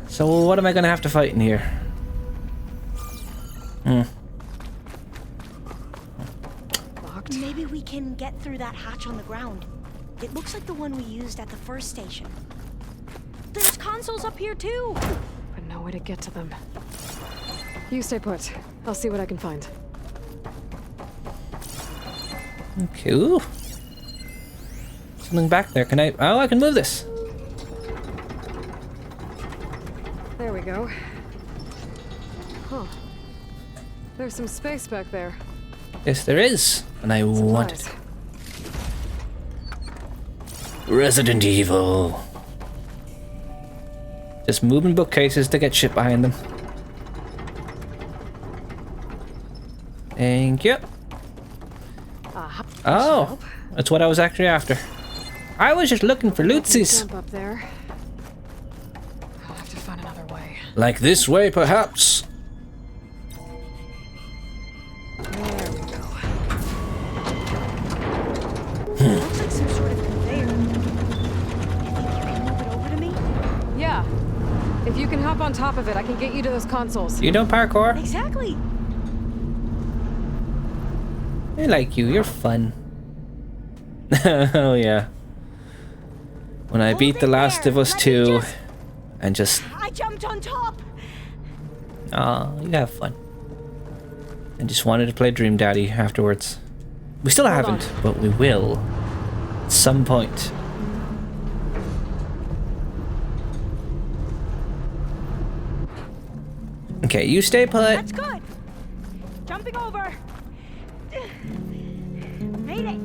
So what am I gonna have to fight in here? Locked. Maybe we can get through that hatch on the ground. It looks like the one we used at the first station. There's consoles up here too! But no way to get to them. You stay put. I'll see what I can find. Okay, ooh. Something back there. Can I... Oh, I can move this. There we go. Huh. There's some space back there. Yes, there is. And I want it. Resident Evil. Just moving bookcases to get shit behind them. Thank you. Oh, that's what I was actually after. I was just looking for lootsies. Jump up there. I'll have to find another way. Like this way, perhaps. There we go. Looks like some sort of conveyor. You think you can move it over to me? Yeah. If you can hop on top of it, I can get you to those consoles. You don't parkour? Exactly. I like you. You're fun. Oh yeah. When I beat The Last of Us 2 and just... I jumped on top. Aw, you have fun. I just wanted to play Dream Daddy afterwards. We still haven't, but we will. At some point. Okay, you stay put. That's good. Jumping over. Made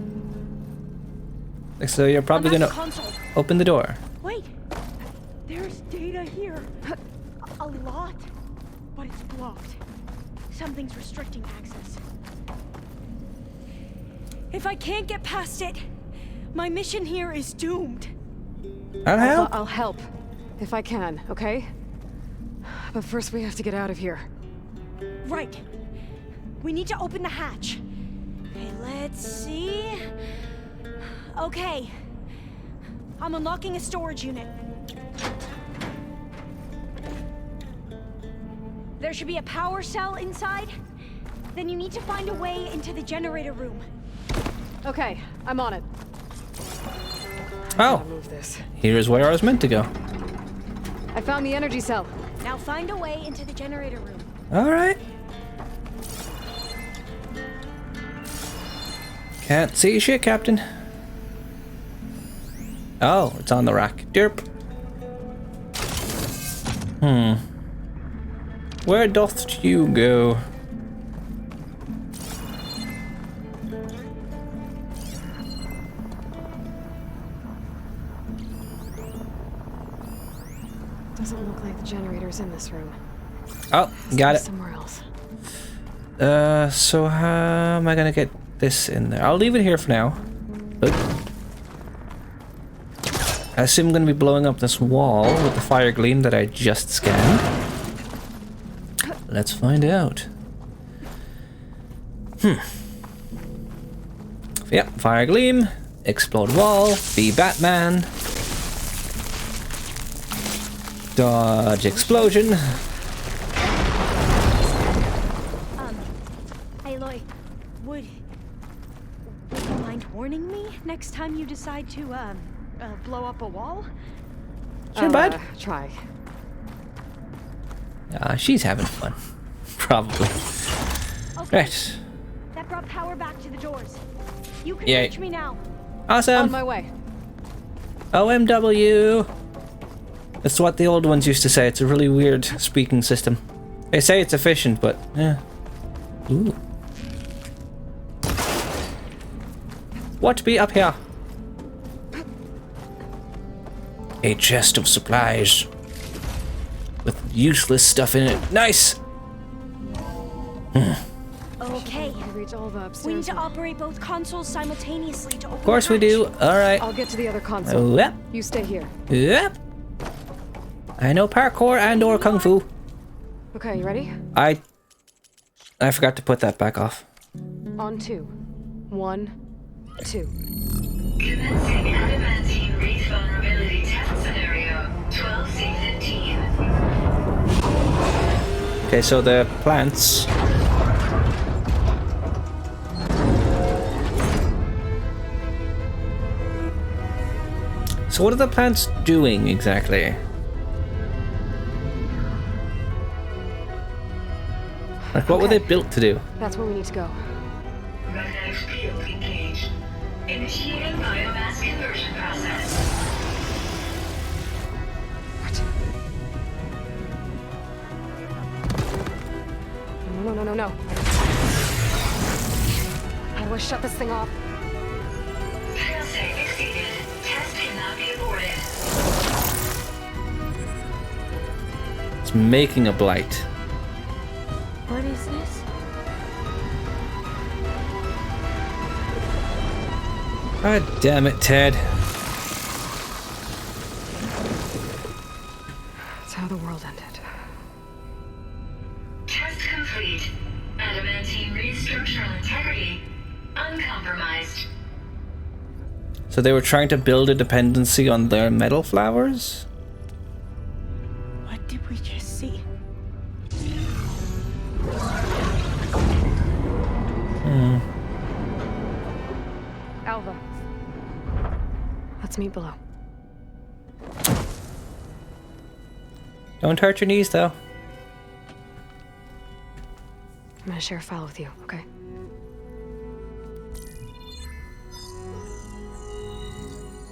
it. So you're probably I'm at gonna the console. open the door. Wait. There's data here. A lot. But it's blocked. Something's restricting access. If I can't get past it, my mission here is doomed. I'll help. I'll help. If I can, okay? But first we have to get out of here. Right. We need to open the hatch. Okay, let's see. Okay. I'm unlocking a storage unit. There should be a power cell inside. Then you need to find a way into the generator room. Okay, I'm on it. Oh, Move this. here's where I was meant to go. I found the energy cell. Now find a way into the generator room. All right. Can't see shit, Captain. Oh, it's on the rack. Derp. Where doth you go? Doesn't look like the generator's in this room. Oh, got it. Somewhere else. So how am I gonna get this in there? I'll leave it here for now. Oop. I assume I'm gonna be blowing up this wall with the fire gleam that I just scanned. Let's find out. Yep, fire gleam, explode wall, be Batman, dodge explosion. Aloy, would you mind warning me next time you decide to blow up a wall? Sure, bud. Try. She's having fun. Probably. Okay. Right. That brought power back to the doors. You can Yeah. reach me now. Awesome. On my way. OMW. That's what the old ones used to say. It's a really weird speaking system. They say it's efficient, but yeah. Ooh. What be up here? A chest of supplies with useless stuff in it. Nice. Okay. Reach all the upstairs. We need to operate both consoles simultaneously to open Of course we do. All right. I'll get to the other console. Yep. You stay here. Yep. I know parkour and or kung fu. Okay, you ready? I forgot to put that back off. On 2. 1, 2. Commencing adamantine wraith vulnerability test scenario 12C15. Okay, so the plants. So what are the plants doing exactly? Like, what were they built to do? That's where we need to go. Magnetic field engaged. Initiating biomass conversion process. What? No. How do I shut this thing off? Failsafe exceeded. Test cannot be aborted. It's making a blight. What is this? God damn it, Ted. That's how the world ended. Test complete. Adamantine reed structural integrity uncompromised. So they were trying to build a dependency on their metal flowers? What did we just see? Alva. Let's meet below. Don't hurt your knees, though. I'm gonna share a file with you, okay?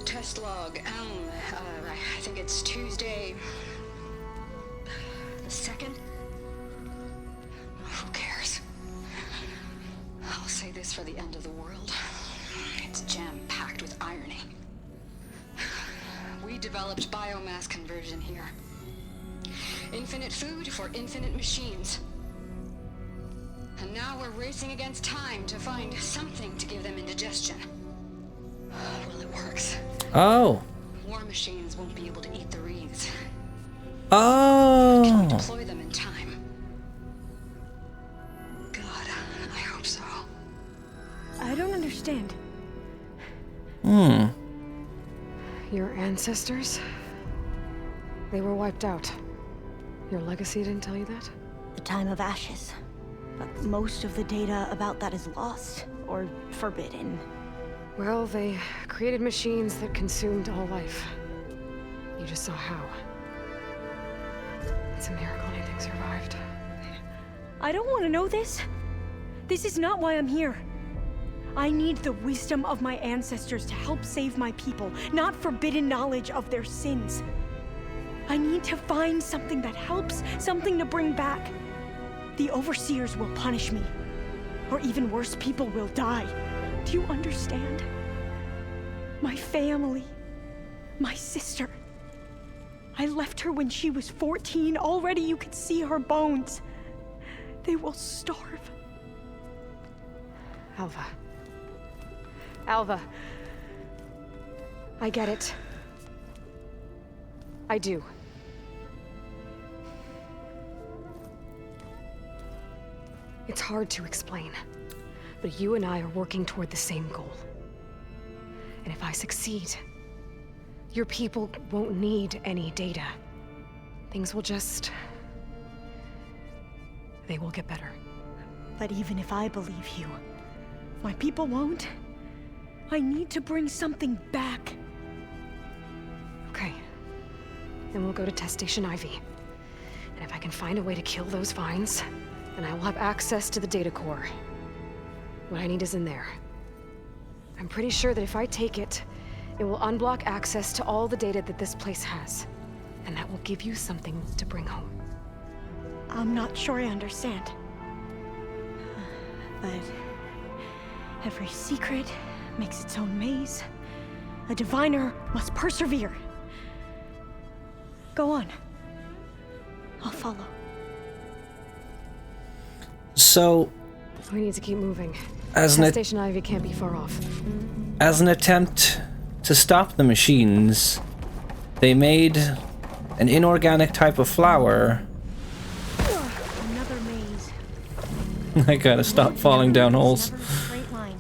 Test log, I think it's Tuesday the 2nd? Who cares? I'll say this for the end of the world. It's jam-packed with irony. We developed biomass conversion here. Infinite food for infinite machines. And now we're racing against time to find something to give them indigestion. Well, it works. Oh. War machines won't be able to eat the reeds. Oh. Can we deploy them in time? God, I hope so. I don't understand. Your ancestors? They were wiped out. Your legacy didn't tell you that? The time of ashes. But most of the data about that is lost or forbidden. Well, they created machines that consumed all life. You just saw how. It's a miracle anything survived. I don't want to know this. This is not why I'm here. I need the wisdom of my ancestors to help save my people, not forbidden knowledge of their sins. I need to find something that helps, something to bring back. The overseers will punish me. Or even worse, people will die. Do you understand? My family. My sister. I left her when she was 14. Already you could see her bones. They will starve. Alva. Alva. I get it. I do. It's hard to explain, but you and I are working toward the same goal. And if I succeed, your people won't need any data. Things will just... they will get better. But even if I believe you, my people won't. I need to bring something back. Okay. Then we'll go to Test Station Ivy. And if I can find a way to kill those vines, then I will have access to the data core. What I need is in there. I'm pretty sure that if I take it, it will unblock access to all the data that this place has. And that will give you something to bring home. I'm not sure I understand. But every secret makes its own maze. A diviner must persevere. Go on. I'll follow. So, We need to keep moving. As Test an Station Ivy can't be far off. as an attempt to stop the machines, they made an inorganic type of flower. Another maze. I gotta stop falling down holes. Never a straight line.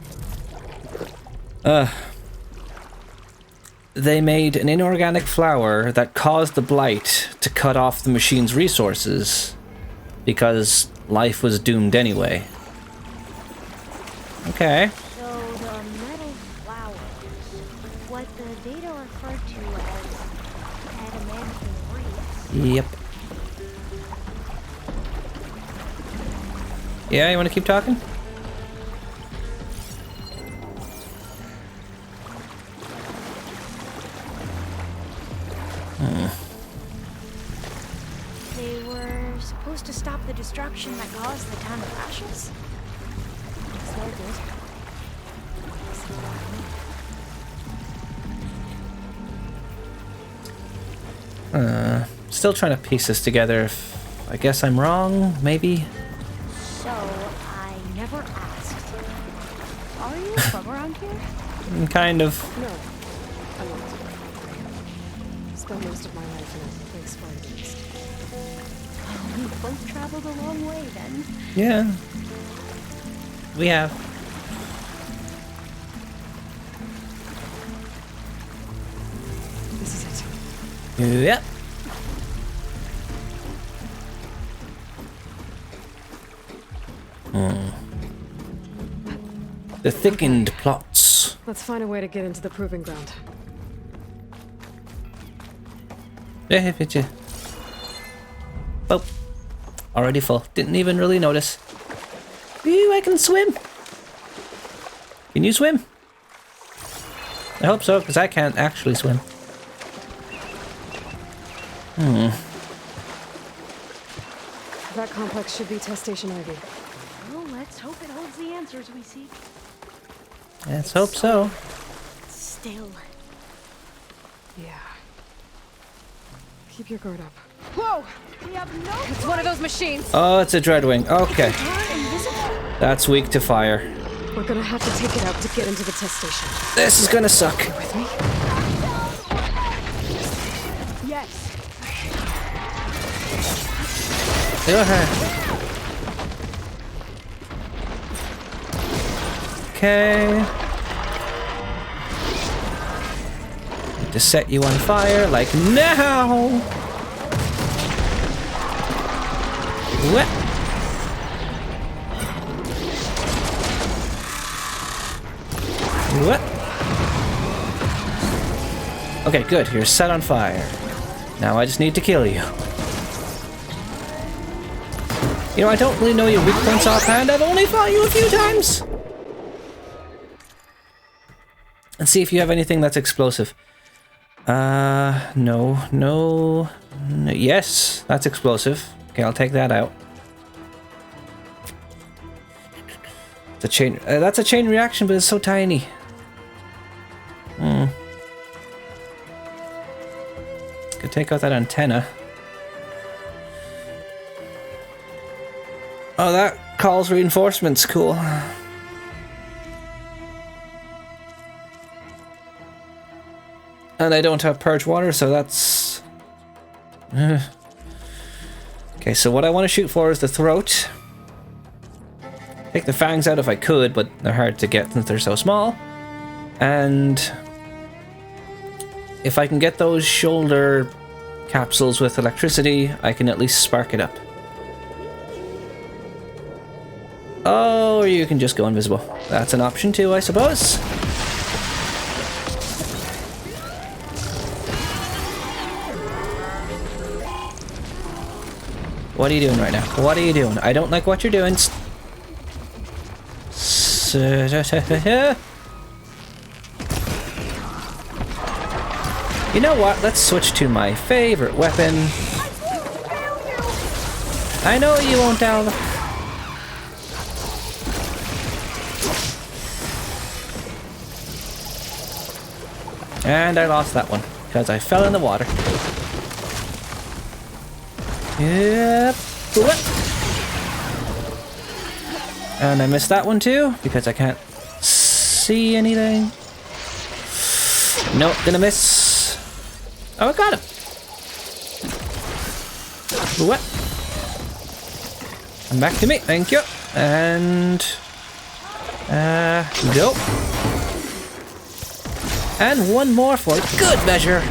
They made an inorganic flower that caused the blight to cut off the machine's resources because life was doomed anyway. Okay. So the metal flowers, what the data referred to as adamantine reeds. Yep. Yeah, you want to keep talking? They were supposed to stop the destruction that caused the town of ashes? Yes, they did. Still trying to piece this together. I guess I'm wrong, maybe? So, I never asked. Are you from around here? Kind of. No, I'm not. Spent most of my life in a place far east. We both traveled a long way then. Yeah. We have. This is it. Yep. The thickened plots. Let's find a way to get into the proving ground. Yeah, if you. Oh, already full. Didn't even really notice. Ooh, I can swim. Can you swim? I hope so, because I can't actually swim. That complex should be test station Ivy. Well, let's hope it holds the answers we seek. Let's hope so. Still. Yeah. Keep your guard up. Whoa! We have no. It's one of those machines. Oh, it's a Dreadwing. Okay. That's weak to fire. We're gonna have to take it out to get into the test station. This is gonna suck. With me? Yes. Okay. Need to set you on fire, like now. What? What? Okay, good. You're set on fire. Now I just need to kill you. You know, I don't really know your weak points offhand. I've only fought you a few times. Let's see if you have anything that's explosive. No. Yes, that's explosive. Okay, I'll take that out. It's a chain. That's a chain reaction, but it's so tiny. Could take out that antenna. Oh, that calls reinforcements. Cool. And I don't have purge water, so that's... Okay, so what I want to shoot for is the throat. Take the fangs out if I could, but they're hard to get since they're so small. And if I can get those shoulder capsules with electricity, I can at least spark it up. Oh, or you can just go invisible. That's an option too, I suppose. What are you doing right now? What are you doing? I don't like what you're doing. You know what? Let's switch to my favorite weapon. I know you won't, Alva. And I lost that one because I fell in the water. Yep. And I missed that one too because I can't see anything. Nope, gonna miss. Oh, I got him. What? Come back to me, thank you. And go. And one more for good measure.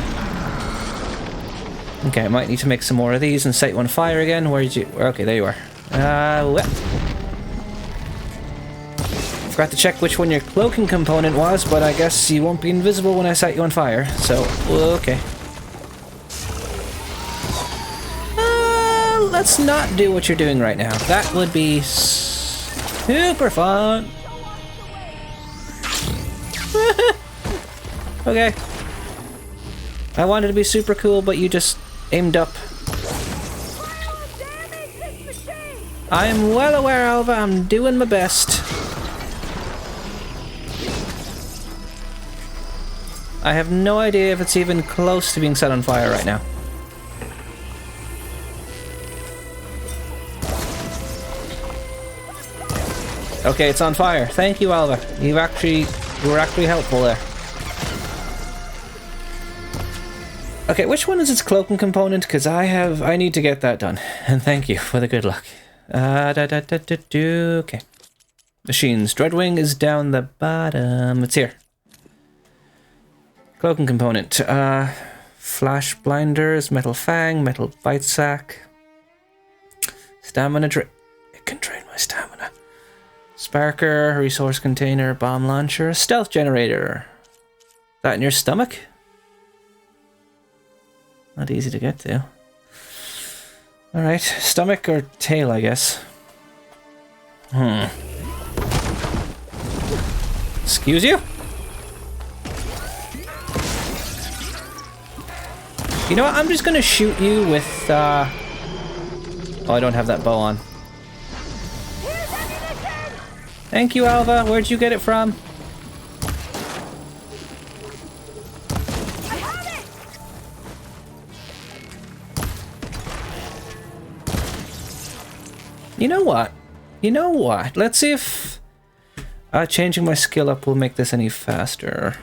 Okay, I might need to make some more of these and set you on fire again. Where did you? Okay, there you are. Forgot to check which one your cloaking component was, but I guess you won't be invisible when I set you on fire. So, okay. Let's not do what you're doing right now. That would be Super fun. Okay. I wanted to be super cool, but you just aimed up. I'm well aware, Alva. I'm doing my best. I have no idea if it's even close to being set on fire right now. Okay, it's on fire. Thank you, Alva. You were actually helpful there. Okay, which one is its cloaking component? Because I need to get that done. And thank you for the good luck. Okay. Machines. Dreadwing is down the bottom. It's here. Cloaking component. Flash blinders, metal fang, metal bite sack. Stamina it can drain my stamina. Sparker, resource container, bomb launcher, stealth generator. That in your stomach? Not easy to get to. Alright, stomach or tail, I guess. Excuse you? You know what, I'm just gonna shoot you with, Oh, I don't have that bow on. Thank you, Alva. Where'd you get it from? You know what? You know what? Let's see if changing my skill up will make this any faster.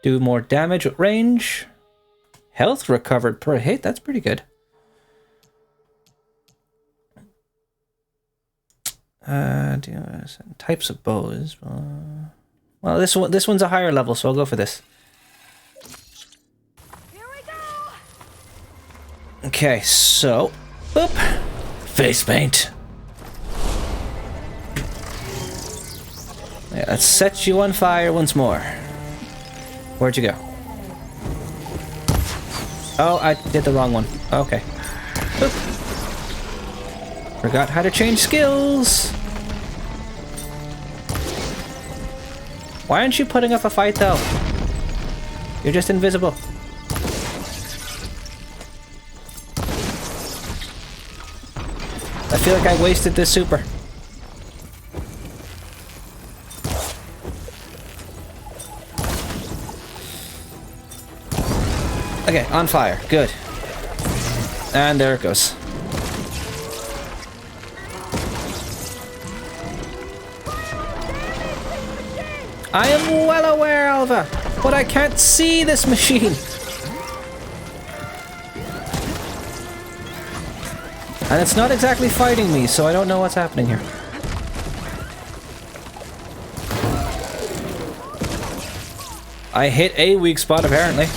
Do more damage with range. Health recovered per hit. That's pretty good. Types of bows. Well, this one's a higher level, so I'll go for this. Here we go. Okay, so boop, face paint. Yeah, let's set you on fire once more. Where'd you go? Oh, I did the wrong one. Okay. Boop. Forgot how to change skills. Why aren't you putting up a fight though? You're just invisible. I feel like I wasted this super. Okay, on fire. Good. And there it goes. I am well aware, Alva, but I can't see this machine. And it's not exactly fighting me, so I don't know what's happening here. I hit a weak spot, apparently.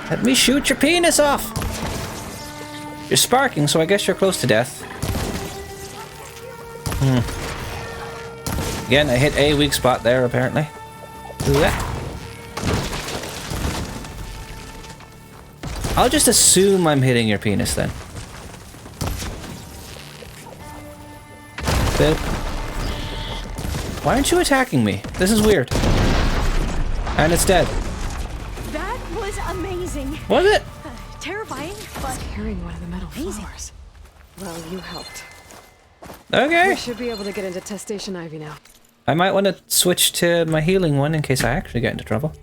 Let me shoot your penis off! You're sparking, so I guess you're close to death. Again, I hit a weak spot there, apparently. I'll just assume I'm hitting your penis, then. Boop. Why aren't you attacking me? This is weird. And it's dead. That was amazing. Was it? Terrifying, but carrying one of the metal flowers. Well, you helped. Okay. We should be able to get into test station Ivy now. I might want to switch to my healing one in case I actually get into trouble.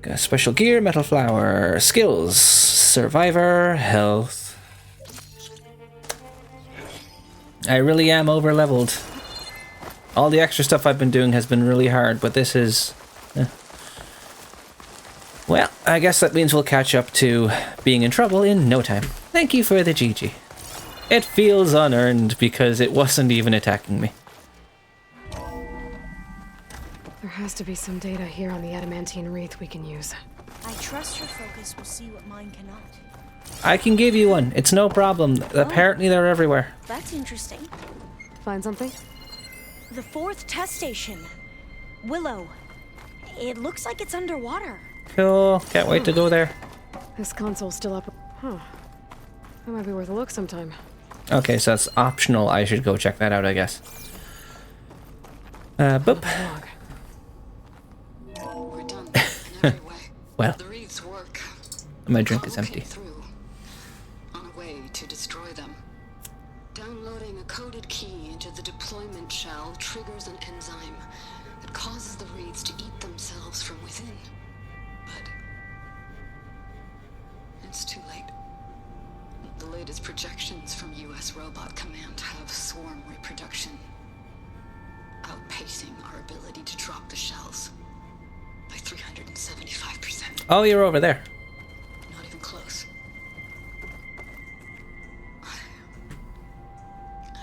Got special gear, metal flower, skills, survivor, health. I really am over leveled. All the extra stuff I've been doing has been really hard, but this is... Well, I guess that means we'll catch up to being in trouble in no time. Thank you for the GG. It feels unearned because it wasn't even attacking me. There has to be some data here on the adamantine wreath we can use. I trust your focus will see what mine cannot. I can give you one. It's no problem. Apparently they're everywhere. That's interesting. Find something? The 4th test station. Willow. It looks like it's underwater. Cool. Can't wait to go there. This console's still up. Huh. That might be worth a look sometime. Okay, so it's optional. I should go check that out, I guess. Boop. We're done in every way. Well, The reeds work. my drink is empty. Through on a way to destroy them. Downloading a coded key into the deployment shell triggers an enzyme that causes the reeds to eat themselves from within. But it's too late. The latest projections from U.S. Robot Command have swarm reproduction, outpacing our ability to drop the shells by 375%. Oh, you're over there. Not even close. I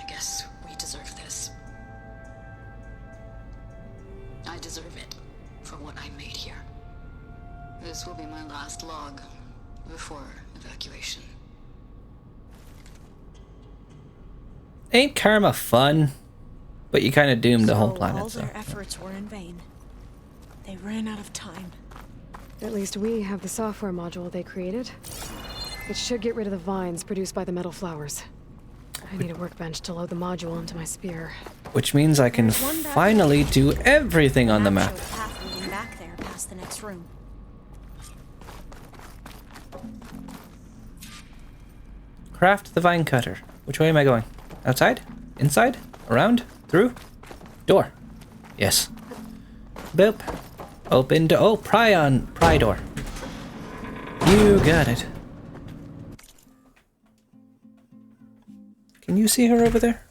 guess we deserve this. I deserve it for what I made here. This will be my last log before evacuation. Ain't karma fun? But you kind of doomed the whole planet, all so. their efforts were in vain. They ran out of time. At least we have the software module they created. It should get rid of the vines produced by the metal flowers. I need a workbench to load the module into my spear. Which means I can finally do everything on the map. Showed a path leading back there past the next room. Craft the vine cutter. Which way am I going? Outside? Inside? Around? Through? Door. Yes. Boop. Open to pry door. You got it. Can you see her over there?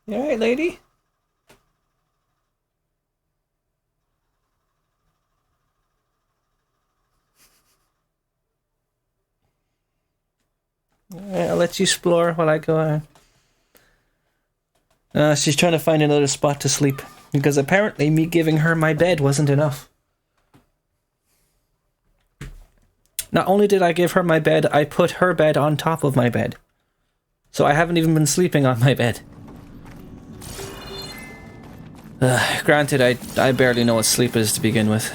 You alright, lady? Alright, I'll let you explore while I go on. She's trying to find another spot to sleep, because apparently me giving her my bed wasn't enough. Not only did I give her my bed, I put her bed on top of my bed. So I haven't even been sleeping on my bed. Granted, I barely know what sleep is to begin with.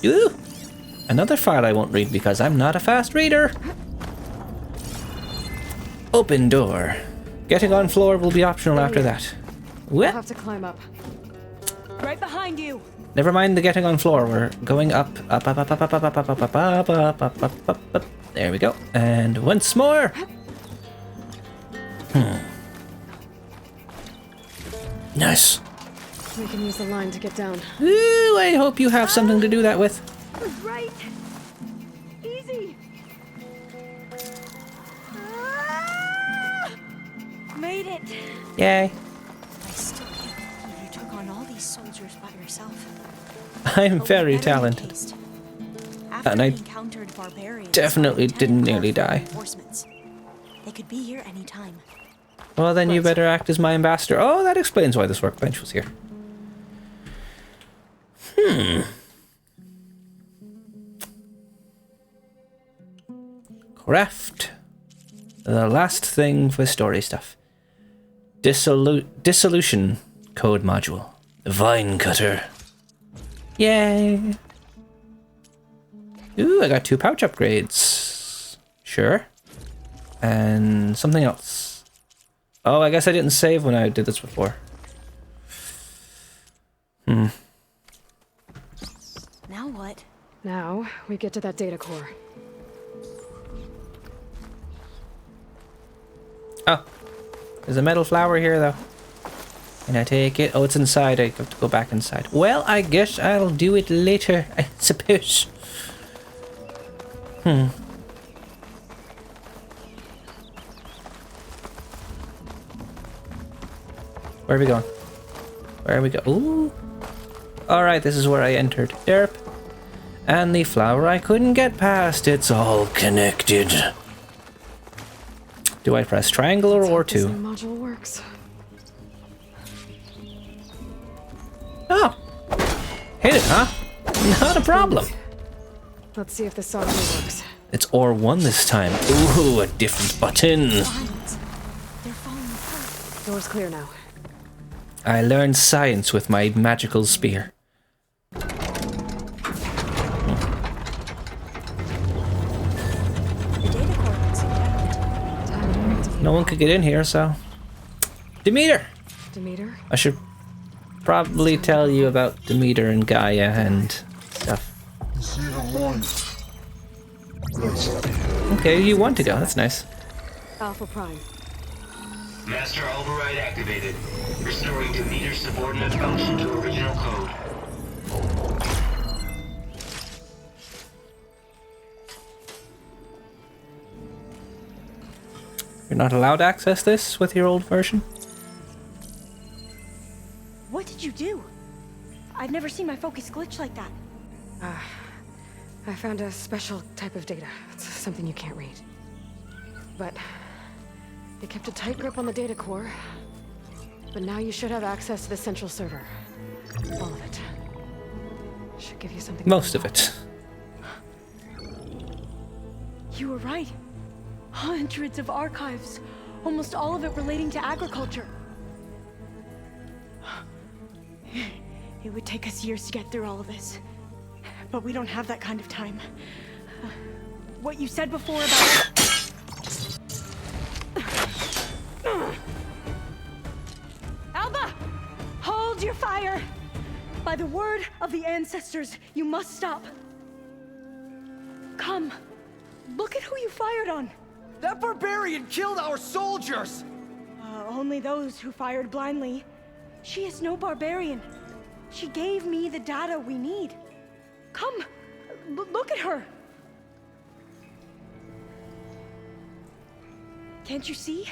Ooh! Another file I won't read because I'm not a fast reader. Open door. Getting on floor will be optional after that. We'll have to climb up. Right behind you. Never mind the getting on floor. We're going up, up, up, up, up, up, up, up, up, up, up, up, up, up, up, up. There we go. And once more. Nice. We can use the line to get down. Ooh, I hope you have something to do that with. Right. Easy. Made it. Yay. I still can't believe you took on all these soldiers by yourself. I'm very talented. And I encountered barbarians, definitely didn't nearly die. They could be here anytime. Well, then you better act as my ambassador. Oh, that explains why this workbench was here. Craft. The last thing for story stuff. Dissolution code module. The vine cutter. Yay. Ooh, I got 2 pouch upgrades. Sure. And something else. Oh, I guess I didn't save when I did this before. Now what? Now, we get to that data core. Oh. There's a metal flower here, though. Can I take it? Oh, it's inside. I have to go back inside. Well, I guess I'll do it later, I suppose. Where are we going? Where are we going? Ooh. Alright, this is where I entered. Derp. And the flower I couldn't get past. It's all connected. Do I press triangle or This R2? module works. Oh. Hit it, huh? Not a problem. Let's see if this software works. It's R1 this time. Ooh, a different button. They're falling apart. Door's clear now. I learned science with my magical spear. The data core can see out. No one could get in here, so... Demeter! Demeter? I should probably tell you about Demeter and Gaia and stuff. Okay, you want to go. That's nice. Alpha Prime. Master override activated. Restoring Demeter's subordinate function to original code. You're not allowed to access this with your old version? What did you do? I've never seen my focus glitch like that. I found a special type of data. It's something you can't read. But they kept a tight grip on the data core. But now you should have access to the central server. All of it. Should give you something. Most of it. You were right. Hundreds of archives. Almost all of it relating to agriculture. It would take us years to get through all of this. But we don't have that kind of time. What you said before about... Alba! Hold your fire! By the word of the ancestors, you must stop. Come. Look at who you fired on. That barbarian killed our soldiers! Only those who fired blindly. She is no barbarian. She gave me the data we need. Come, look at her. Can't you see?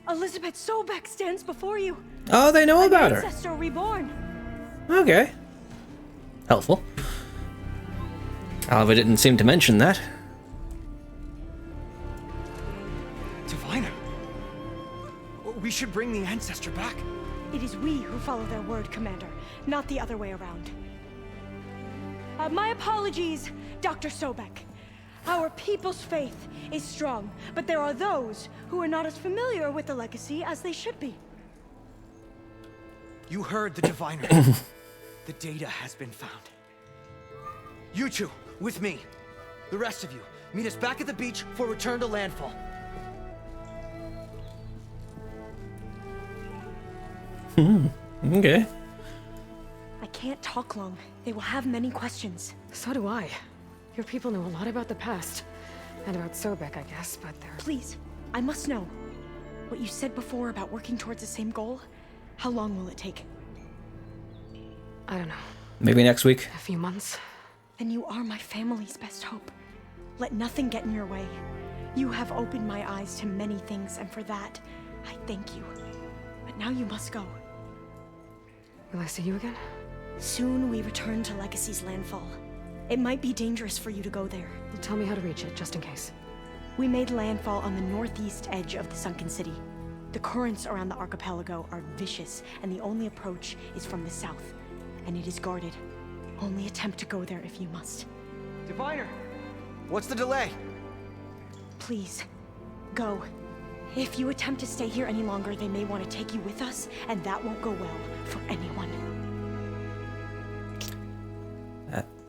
Elizabeth Sobek stands before you. Oh, they know about her. Ancestor reborn. Okay. Helpful. Alva didn't seem to mention that. Diviner. We should bring the ancestor back. It is we who follow their word, Commander, not the other way around. My apologies, Dr. Sobek. Our people's faith is strong, but there are those who are not as familiar with the legacy as they should be. You heard the diviner. The data has been found. You two, with me. The rest of you, meet us back at the beach for return to landfall. Okay. I can't talk long. They will have many questions. So do I. Your people know a lot about the past. And about Sobek, I guess, but they're... Please, I must know. What you said before about working towards the same goal, how long will it take? I don't know. Maybe next week. A few months. Then you are my family's best hope. Let nothing get in your way. You have opened my eyes to many things, and for that, I thank you. But now you must go. Will I see you again? Soon we return to Legacy's landfall. It might be dangerous for you to go there. Tell me how to reach it, just in case. We made landfall on the northeast edge of the sunken city. The currents around the archipelago are vicious, and the only approach is from the south. And it is guarded. Only attempt to go there if you must. Diviner! What's the delay? Please, go. If you attempt to stay here any longer, they may want to take you with us, and that won't go well for anyone.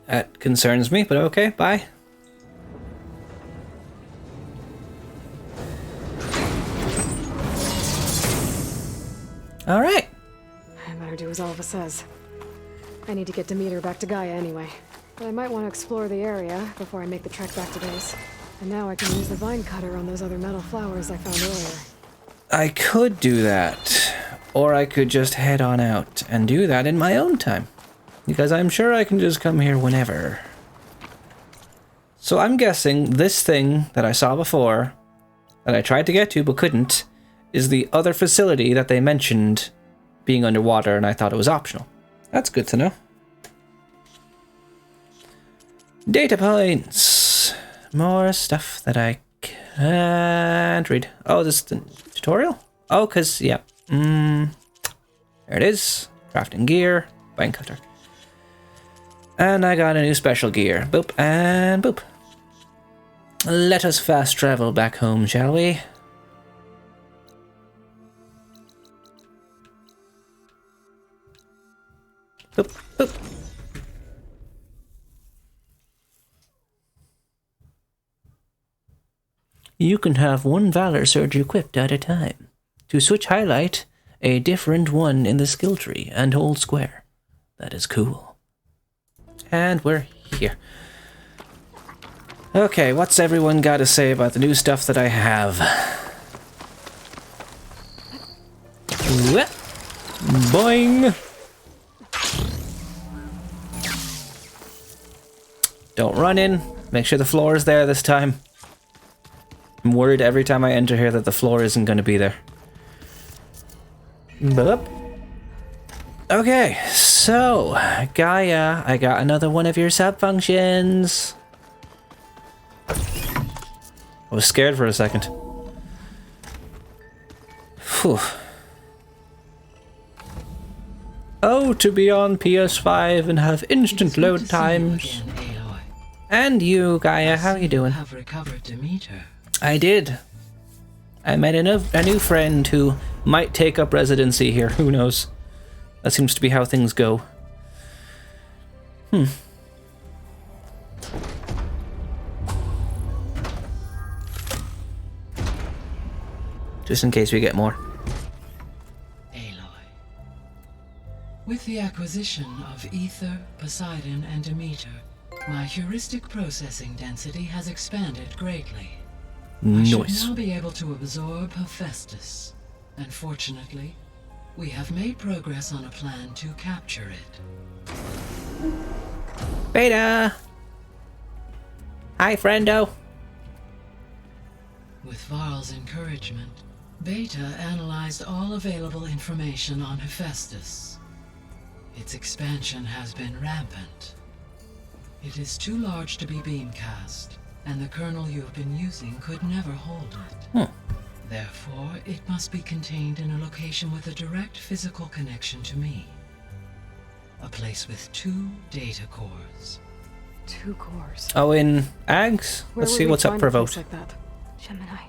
That concerns me, but okay, bye. All right. I better do as Alva says. I need to get Demeter back to Gaia anyway. But I might want to explore the area before I make the trek back to base. And now I can use the vine cutter on those other metal flowers I found earlier. I could do that. Or I could just head on out and do that in my own time. Because I'm sure I can just come here whenever. So I'm guessing this thing that I saw before, that I tried to get to but couldn't, is the other facility that they mentioned being underwater and I thought it was optional. That's good to know. Data points. More stuff that I can't read. Oh, this is the tutorial? Oh, because, yeah. There it is. Crafting gear. Vine cutter. And I got a new special gear. Boop and boop. Let us fast travel back home, shall we? Boop, boop. You can have one Valor Surge equipped at a time. To switch, highlight a different one in the skill tree and hold square. That is cool. And we're here. Okay, what's everyone got to say about the new stuff that I have? Boing! Don't run in. Make sure the floor is there this time. I'm worried every time I enter here that the floor isn't going to be there. Boop. Okay, so, Gaia, I got another one of your sub-functions. I was scared for a second. Whew. Oh, to be on PS5 and have instant load times. And you, Gaia, how you doing? Have recovered Demeter. I did. I met a new friend who might take up residency here. Who knows? That seems to be how things go. Just in case we get more. Aloy. With the acquisition of Ether, Poseidon, and Demeter, my heuristic processing density has expanded greatly. I should now be able to absorb Hephaestus. And fortunately, we have made progress on a plan to capture it. Beta! Hi, friendo! With Varl's encouragement, Beta analyzed all available information on Hephaestus. Its expansion has been rampant. It is too large to be beamcast, and the kernel you've been using could never hold it. Therefore, it must be contained in a location with a direct physical connection to me. A place with 2 data cores. 2 cores? Oh, in Ags? Let's see what's up for a vote. Like that? Gemini.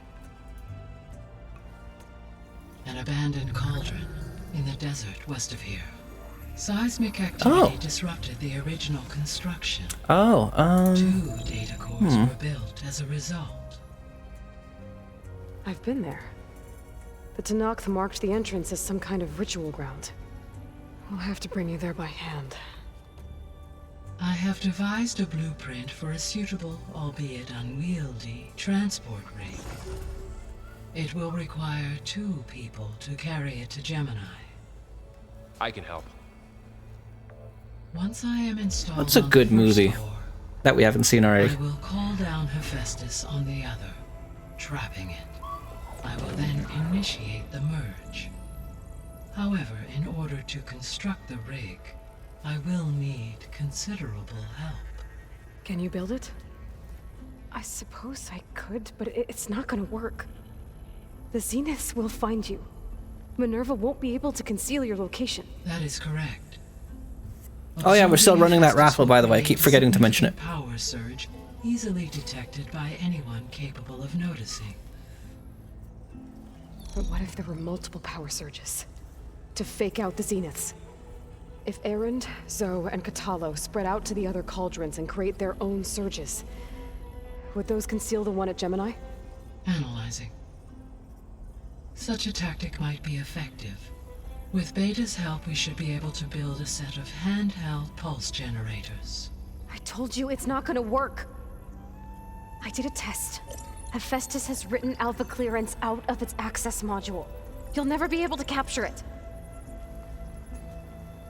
An abandoned cauldron in the desert west of here. Seismic activity disrupted the original construction. 2 data cores were built as a result. I've been there. The Tenakth marked the entrance as some kind of ritual ground. We'll have to bring you there by hand. I have devised a blueprint for a suitable, albeit unwieldy, transport rig. It will require 2 people to carry it to Gemini. I can help. Once I am installed, What's a good movie that we haven't seen already? I will call down Hephaestus on the other, trapping it. I will then initiate the merge. However, in order to construct the rig, I will need considerable help. Can you build it? I suppose I could, but it's not gonna work. The Zeniths will find you. Minerva won't be able to conceal your location. That is correct. Oh yeah, we're still running that raffle, by the way. I keep forgetting to mention it. Power surge, easily detected by anyone capable of noticing. But what if there were multiple power surges? To fake out the Zeniths? If Erend, Zoe, and Katalo spread out to the other cauldrons and create their own surges, would those conceal the one at Gemini? Analyzing. Such a tactic might be effective. With Beta's help, we should be able to build a set of handheld pulse generators. I told you it's not gonna work. I did a test. Hephaestus has written Alpha clearance out of its access module. You'll never be able to capture it.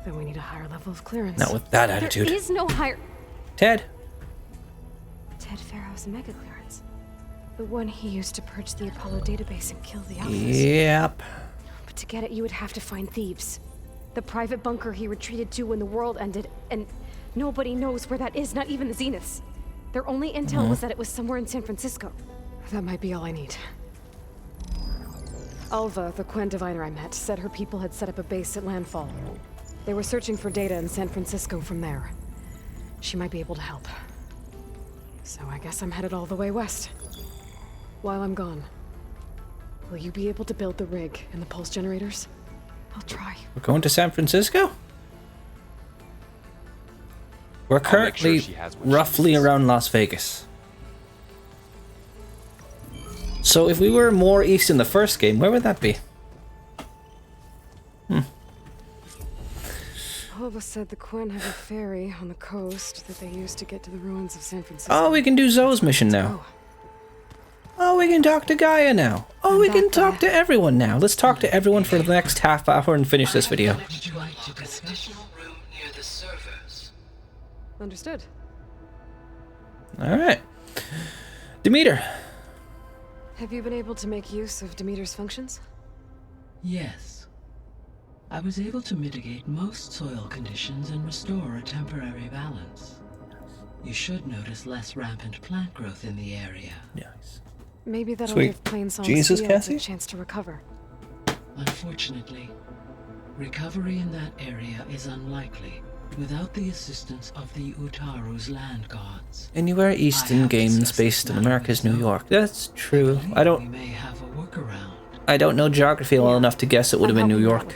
Then we need a higher level of clearance. Not with that attitude. There is no higher... Ted Pharaoh's mega clearance. The one he used to purge the Apollo database and kill the Alphas. Yep. But to get it, you would have to find Thebes. The private bunker he retreated to when the world ended, and nobody knows where that is, not even the Zeniths. Their only intel was that it was somewhere in San Francisco. That might be all I need. Alva, the Quen diviner I met, said her people had set up a base at Landfall. They were searching for data in San Francisco from there. She might be able to help. So I guess I'm headed all the way west. While I'm gone, will you be able to build the rig and the pulse generators? I'll try. We're going to San Francisco? We're currently roughly around Las Vegas. So if we were more east in the first game, where would that be? Alva said the Quen have a ferry on the coast that they used to get to the ruins of San Francisco. Oh, we can do Zoe's mission now. Oh, we can talk to Gaia now. Oh, we can talk to everyone now. Let's talk to everyone for the next half hour and finish this video. Would you like to discuss room near the servers? Understood. Alright. Demeter. Have you been able to make use of Demeter's functions? Yes. I was able to mitigate most soil conditions and restore a temporary balance. You should notice less rampant plant growth in the area. Nice. Maybe that'll Sweet. give Plainsong's Jesus, fields Cassie? a chance to recover. Unfortunately, recovery in that area is unlikely without the assistance of the Utaru's land gods. Anywhere east in games based in America's New York. That's true. We may have a workaround. I don't know geography well enough to guess it would have been New York.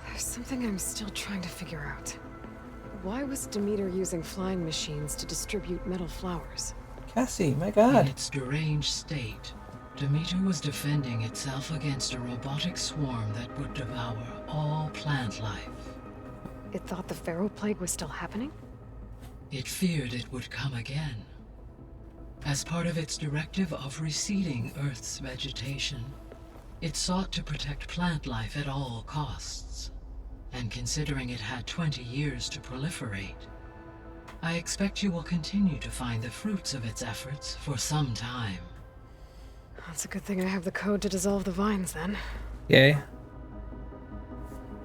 There's something I'm still trying to figure out. Why was Demeter using flying machines to distribute metal flowers? Cassie, my god. In its deranged state, Demeter was defending itself against a robotic swarm that would devour all plant life. It thought the Pharaoh Plague was still happening? It feared it would come again. As part of its directive of reseeding Earth's vegetation, it sought to protect plant life at all costs. And considering it had 20 years to proliferate, I expect you will continue to find the fruits of its efforts for some time. That's a good thing I have the code to dissolve the vines, then. Yay.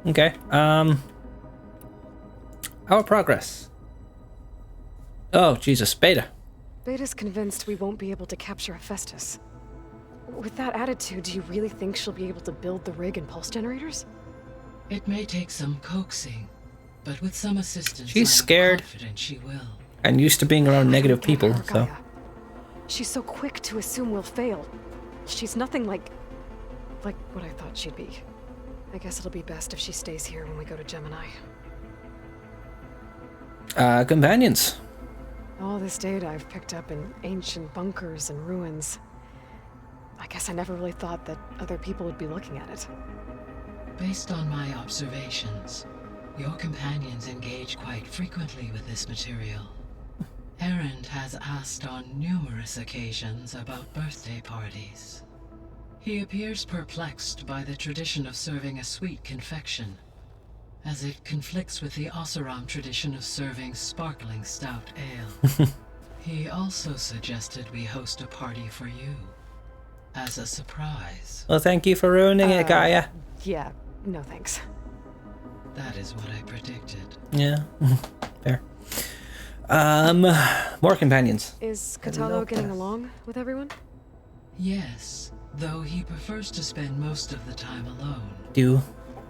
Okay, our progress. Oh, Jesus, Beta. Beta's convinced we won't be able to capture Hephaestus. With that attitude, do you really think she'll be able to build the rig and pulse generators? It may take some coaxing, but with some assistance, She's I'm scared confident she will. and used to being around negative people, so. She's so quick to assume we'll fail. She's nothing like what I thought she'd be. I guess it'll be best if she stays here when we go to Gemini. Companions. All this data I've picked up in ancient bunkers and ruins. I guess I never really thought that other people would be looking at it. Based on my observations, your companions engage quite frequently with this material. Erend has asked on numerous occasions about birthday parties. He appears perplexed by the tradition of serving a sweet confection, as it conflicts with the Oseram tradition of serving sparkling stout ale. He also suggested we host a party for you, as a surprise. Well, thank you for ruining it, Gaia. Yeah, no thanks. That is what I predicted. Yeah, fair. More companions. Is Kotallo getting along with everyone? Yes, though he prefers to spend most of the time alone.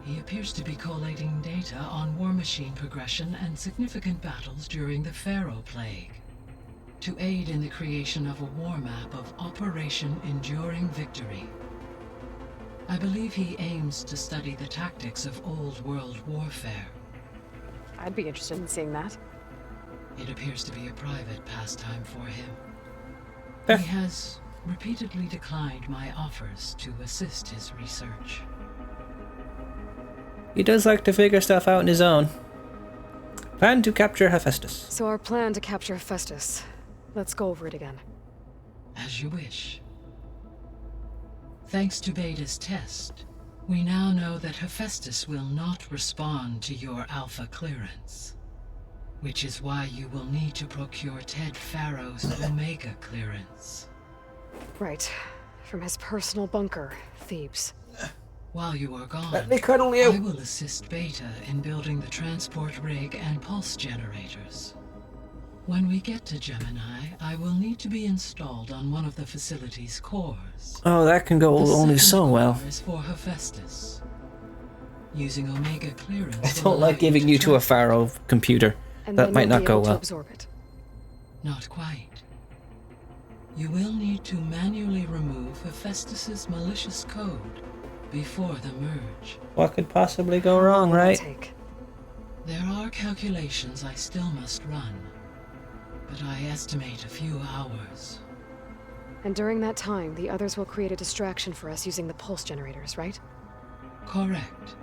He appears to be collating data on war machine progression and significant battles during the Pharaoh Plague, to aid in the creation of a war map of Operation Enduring Victory. I believe he aims to study the tactics of old world warfare. I'd be interested in seeing that. It appears to be a private pastime for him. He has repeatedly declined my offers to assist his research. He does like to figure stuff out on his own. Plan to capture Hephaestus. So our plan to capture Hephaestus. Let's go over it again. As you wish. Thanks to Beta's test, we now know that Hephaestus will not respond to your Alpha clearance, which is why you will need to procure Ted Pharaoh's Omega clearance. Right. From his personal bunker, Thebes. While you are gone, Let me cuddle you. I will assist Beta in building the transport rig and pulse generators. When we get to Gemini, I will need to be installed on one of the facility's cores. Oh, that can go The only second so well. core is for Hephaestus. Using Omega clearance. I will don't like allow giving you to a Pharaoh computer. And That then might you'll not be go able to well. absorb it. Not quite. You will need to manually remove Hephaestus's malicious code before the merge. What could possibly go wrong, right? There are calculations I still must run, but I estimate a few hours. And during that time, the others will create a distraction for us using the pulse generators, right? Correct.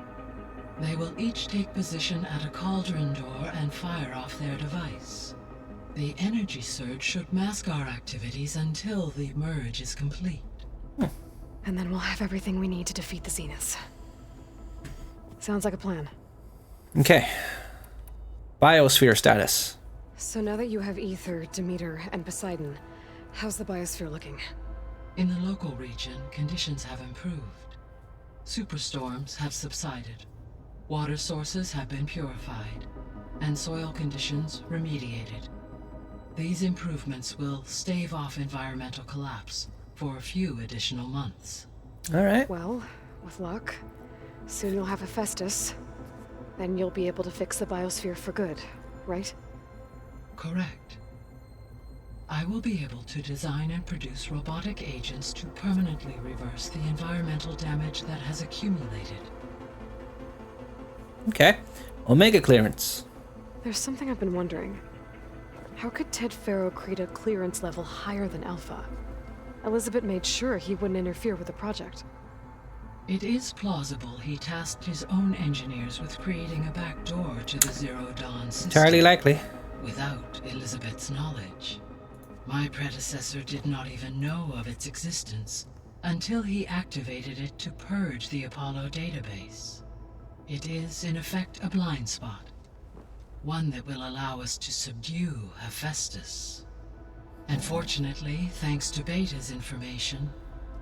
They will each take position at a cauldron door and fire off their device. The energy surge should mask our activities until the merge is complete. And then we'll have everything we need to defeat the Zeniths. Sounds like a plan. Okay. Biosphere status. So now that you have Ether, Demeter, and Poseidon, how's the biosphere looking? In the local region, conditions have improved. Superstorms have subsided. Water sources have been purified, and soil conditions remediated. These improvements will stave off environmental collapse for a few additional months. All right. Well, with luck, soon you'll have Hephaestus. Then you'll be able to fix the biosphere for good, right? Correct. I will be able to design and produce robotic agents to permanently reverse the environmental damage that has accumulated. Okay. Omega clearance. There's something I've been wondering. How could Ted Faro create a clearance level higher than Alpha? Elizabeth made sure he wouldn't interfere with the project. It is plausible he tasked his own engineers with creating a back door to the Zero Dawn system. Entirely likely. Without Elizabeth's knowledge. My predecessor did not even know of its existence until he activated it to purge the Apollo database. It is, in effect, a blind spot. One that will allow us to subdue Hephaestus. And fortunately, thanks to Beta's information,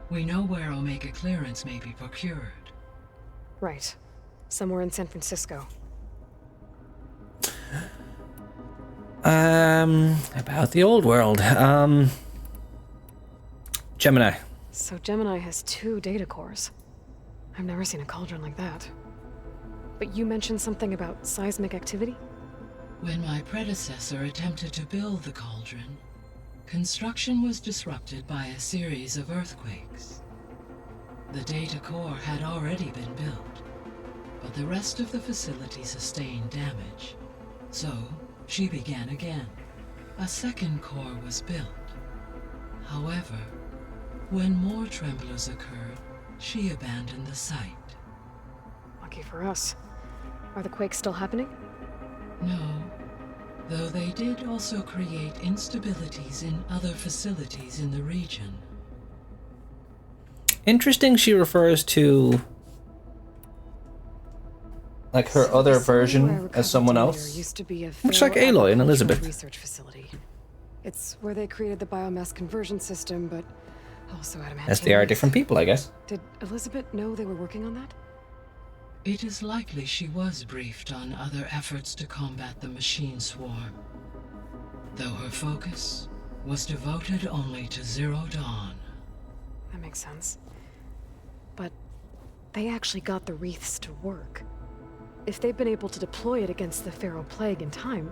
we know where Omega clearance may be procured. Right. Somewhere in San Francisco. About the old world. Gemini. So Gemini has 2 data cores. I've never seen a cauldron like that. But you mentioned something about seismic activity? When my predecessor attempted to build the cauldron, construction was disrupted by a series of earthquakes. The data core had already been built, but the rest of the facility sustained damage. So, she began again. A second core was built. However, when more tremblers occurred, she abandoned the site. Lucky for us. Are the quakes still happening? No, though they did also create instabilities in other facilities in the region. Interesting she refers to like her other version as someone else. Used to be a Much like Aloy and Elizabeth. Research facility. It's where they created the biomass conversion system, but also adamantine. As they are different people, I guess. Did Elizabeth know they were working on that? It is likely she was briefed on other efforts to combat the machine swarm, though her focus was devoted only to Zero Dawn. That makes sense. But they actually got the wreaths to work. If they've been able to deploy it against the Pharaoh Plague in time...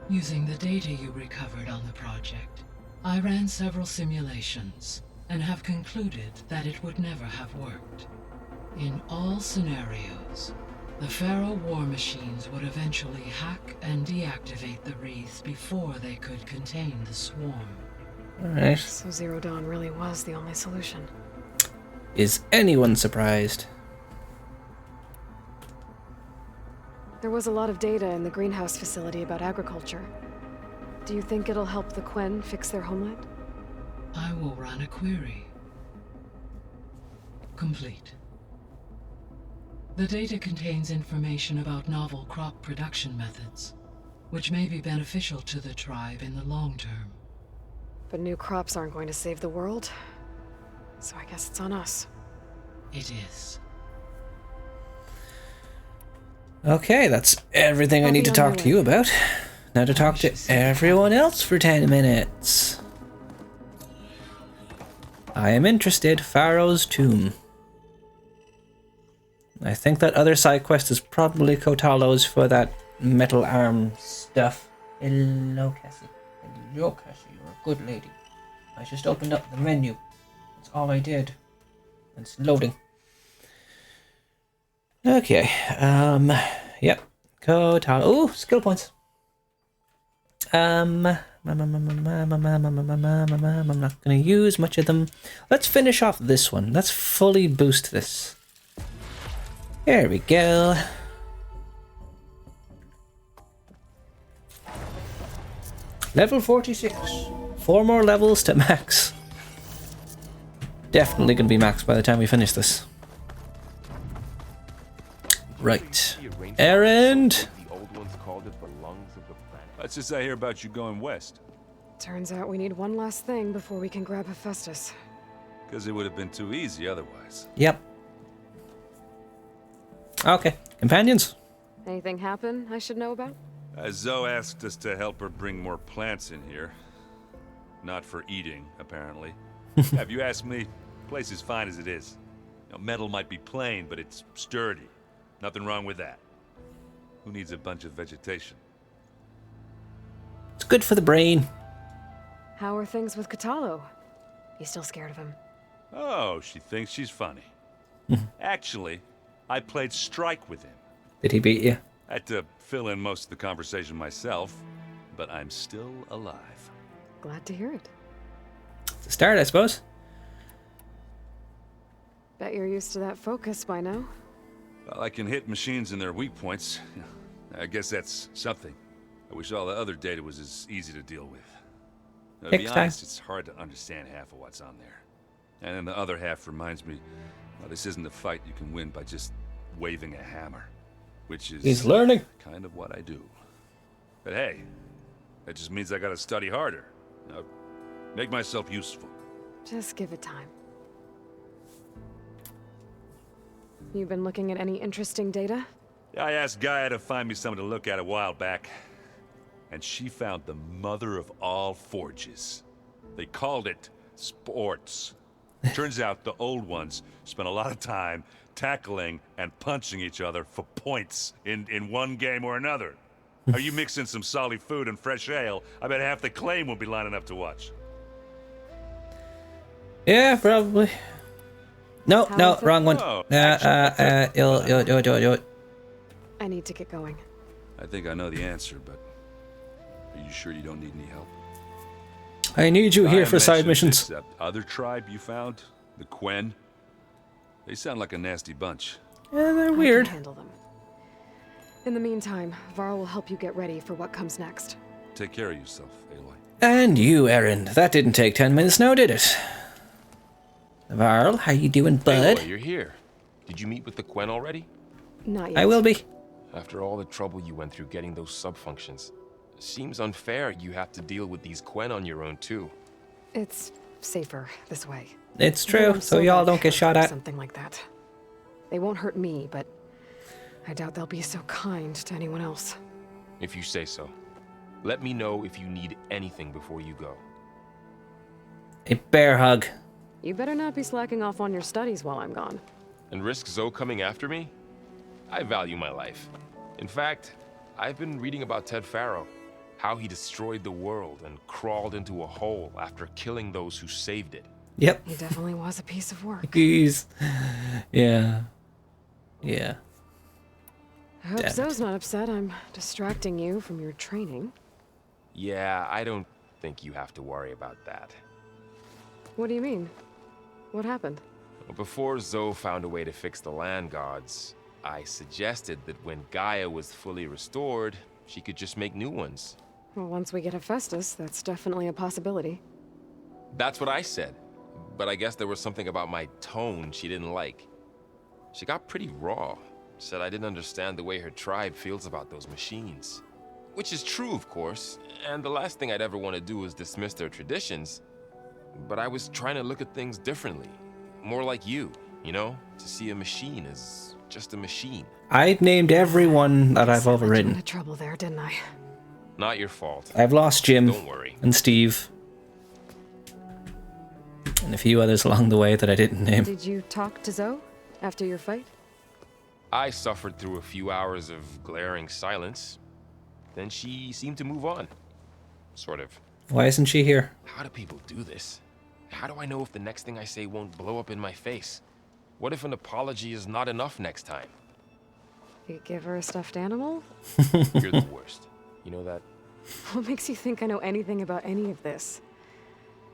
Using the data you recovered on the project, I ran several simulations and have concluded that it would never have worked. In all scenarios, the Pharaoh war machines would eventually hack and deactivate the wreaths before they could contain the swarm. Alright. So Zero Dawn really was the only solution. Is anyone surprised? There was a lot of data in the greenhouse facility about agriculture. Do you think it'll help the Quen fix their homeland? I will run a query. Complete. The data contains information about novel crop production methods, which may be beneficial to the tribe in the long term. But new crops aren't going to save the world, so I guess it's on us. It is. Okay, that's everything I need to talk to you about. Now to talk to everyone else for 10 minutes. I am interested. Pharaoh's Tomb. I think that other side quest is probably Kotalo's for that metal arm stuff. Hello, Cassie. Hello, Cassie. You're a good lady. I just opened up the menu. That's all I did. It's loading. Okay. Yep. Kotalo. Oh, skill points. I'm not gonna use much of them. Let's finish off this one. Let's fully boost this. There we go. Level 46. 4 more levels to max. Definitely gonna be max by the time we finish this. Right. Errand. Let's just hear about you going west. Turns out we need one last thing before we can grab Hephaestus. Because it would have been too easy otherwise. Yep. Okay. Companions. Anything happen I should know about? Zoe asked us to help her bring more plants in here. Not for eating, apparently. If you ask me, the place is fine as it is. You know, metal might be plain, but it's sturdy. Nothing wrong with that. Who needs a bunch of vegetation? It's good for the brain. How are things with Kotalo? You still scared of him? Oh, she thinks she's funny. Actually, I played strike with him. Did he beat you? I had to fill in most of the conversation myself, but I'm still alive. Glad to hear it. It's a start, I suppose. Bet you're used to that focus by now. Well, I can hit machines in their weak points. I guess that's something. I wish all the other data was as easy to deal with. To be honest, it's hard to understand half of what's on there. And then the other half reminds me, well, this isn't a fight you can win by just waving a hammer. Which is he's learning. Kind of what I do. But hey, that just means I gotta study harder. Make myself useful. Just give it time. You been looking at any interesting data? Yeah, I asked Gaia to find me something to look at a while back. And she found the mother of all forges. They called it sports. Turns out the old ones spent a lot of time tackling and punching each other for points in one game or another. Are you mixing some solid food and fresh ale? I bet half the claim will be lining up to watch. Yeah, probably. No, wrong one. Oh, yo. I need to get going. I think I know the answer, but are you sure you don't need any help? I need you here for side missions. This, other tribe you found, the Quen. They sound like a nasty bunch. Yeah, they're weird. I can handle them. In the meantime, Varl will help you get ready for what comes next. Take care of yourself, Aloy. And you, Errand. That didn't take 10 minutes now, did it? Varl, how you doing, bud? Aloy, you're here. Did you meet with the Quen already? Not yet. I will be. After all the trouble you went through getting those sub-functions, seems unfair you have to deal with these Quen on your own, too. It's safer this way. It's true, so y'all don't get shot at. Something like that. They won't hurt me, but I doubt they'll be so kind to anyone else. If you say so. Let me know if you need anything before you go. A bear hug. You better not be slacking off on your studies while I'm gone. And risk Zoe coming after me? I value my life. In fact, I've been reading about Ted Faro. How he destroyed the world and crawled into a hole after killing those who saved it. Yep. He definitely was a piece of work. He's... Yeah. Yeah. I hope Zoe's not upset I'm distracting you from your training. Yeah, I don't think you have to worry about that. What do you mean? What happened? Before Zoe found a way to fix the land gods, I suggested that when Gaia was fully restored, she could just make new ones. Well, once we get Hephaestus, that's definitely a possibility. That's what I said. But I guess there was something about my tone she didn't like. She got pretty raw. Said I didn't understand the way her tribe feels about those machines. Which is true, of course, and the last thing I'd ever want to do is dismiss their traditions. But I was trying to look at things differently. More like you know? To see a machine as just a machine. I've named everyone that I've overridden. Into trouble there, didn't I? Not your fault. I've lost Jim Don't worry. and Steve. And a few others along the way that I didn't name. Did you talk to Zoe after your fight? I suffered through a few hours of glaring silence. Then she seemed to move on. Sort of. Why isn't she here? How do people do this? How do I know if the next thing I say won't blow up in my face? What if an apology is not enough next time? You give her a stuffed animal? You're the worst. You know that? What makes you think I know anything about any of this?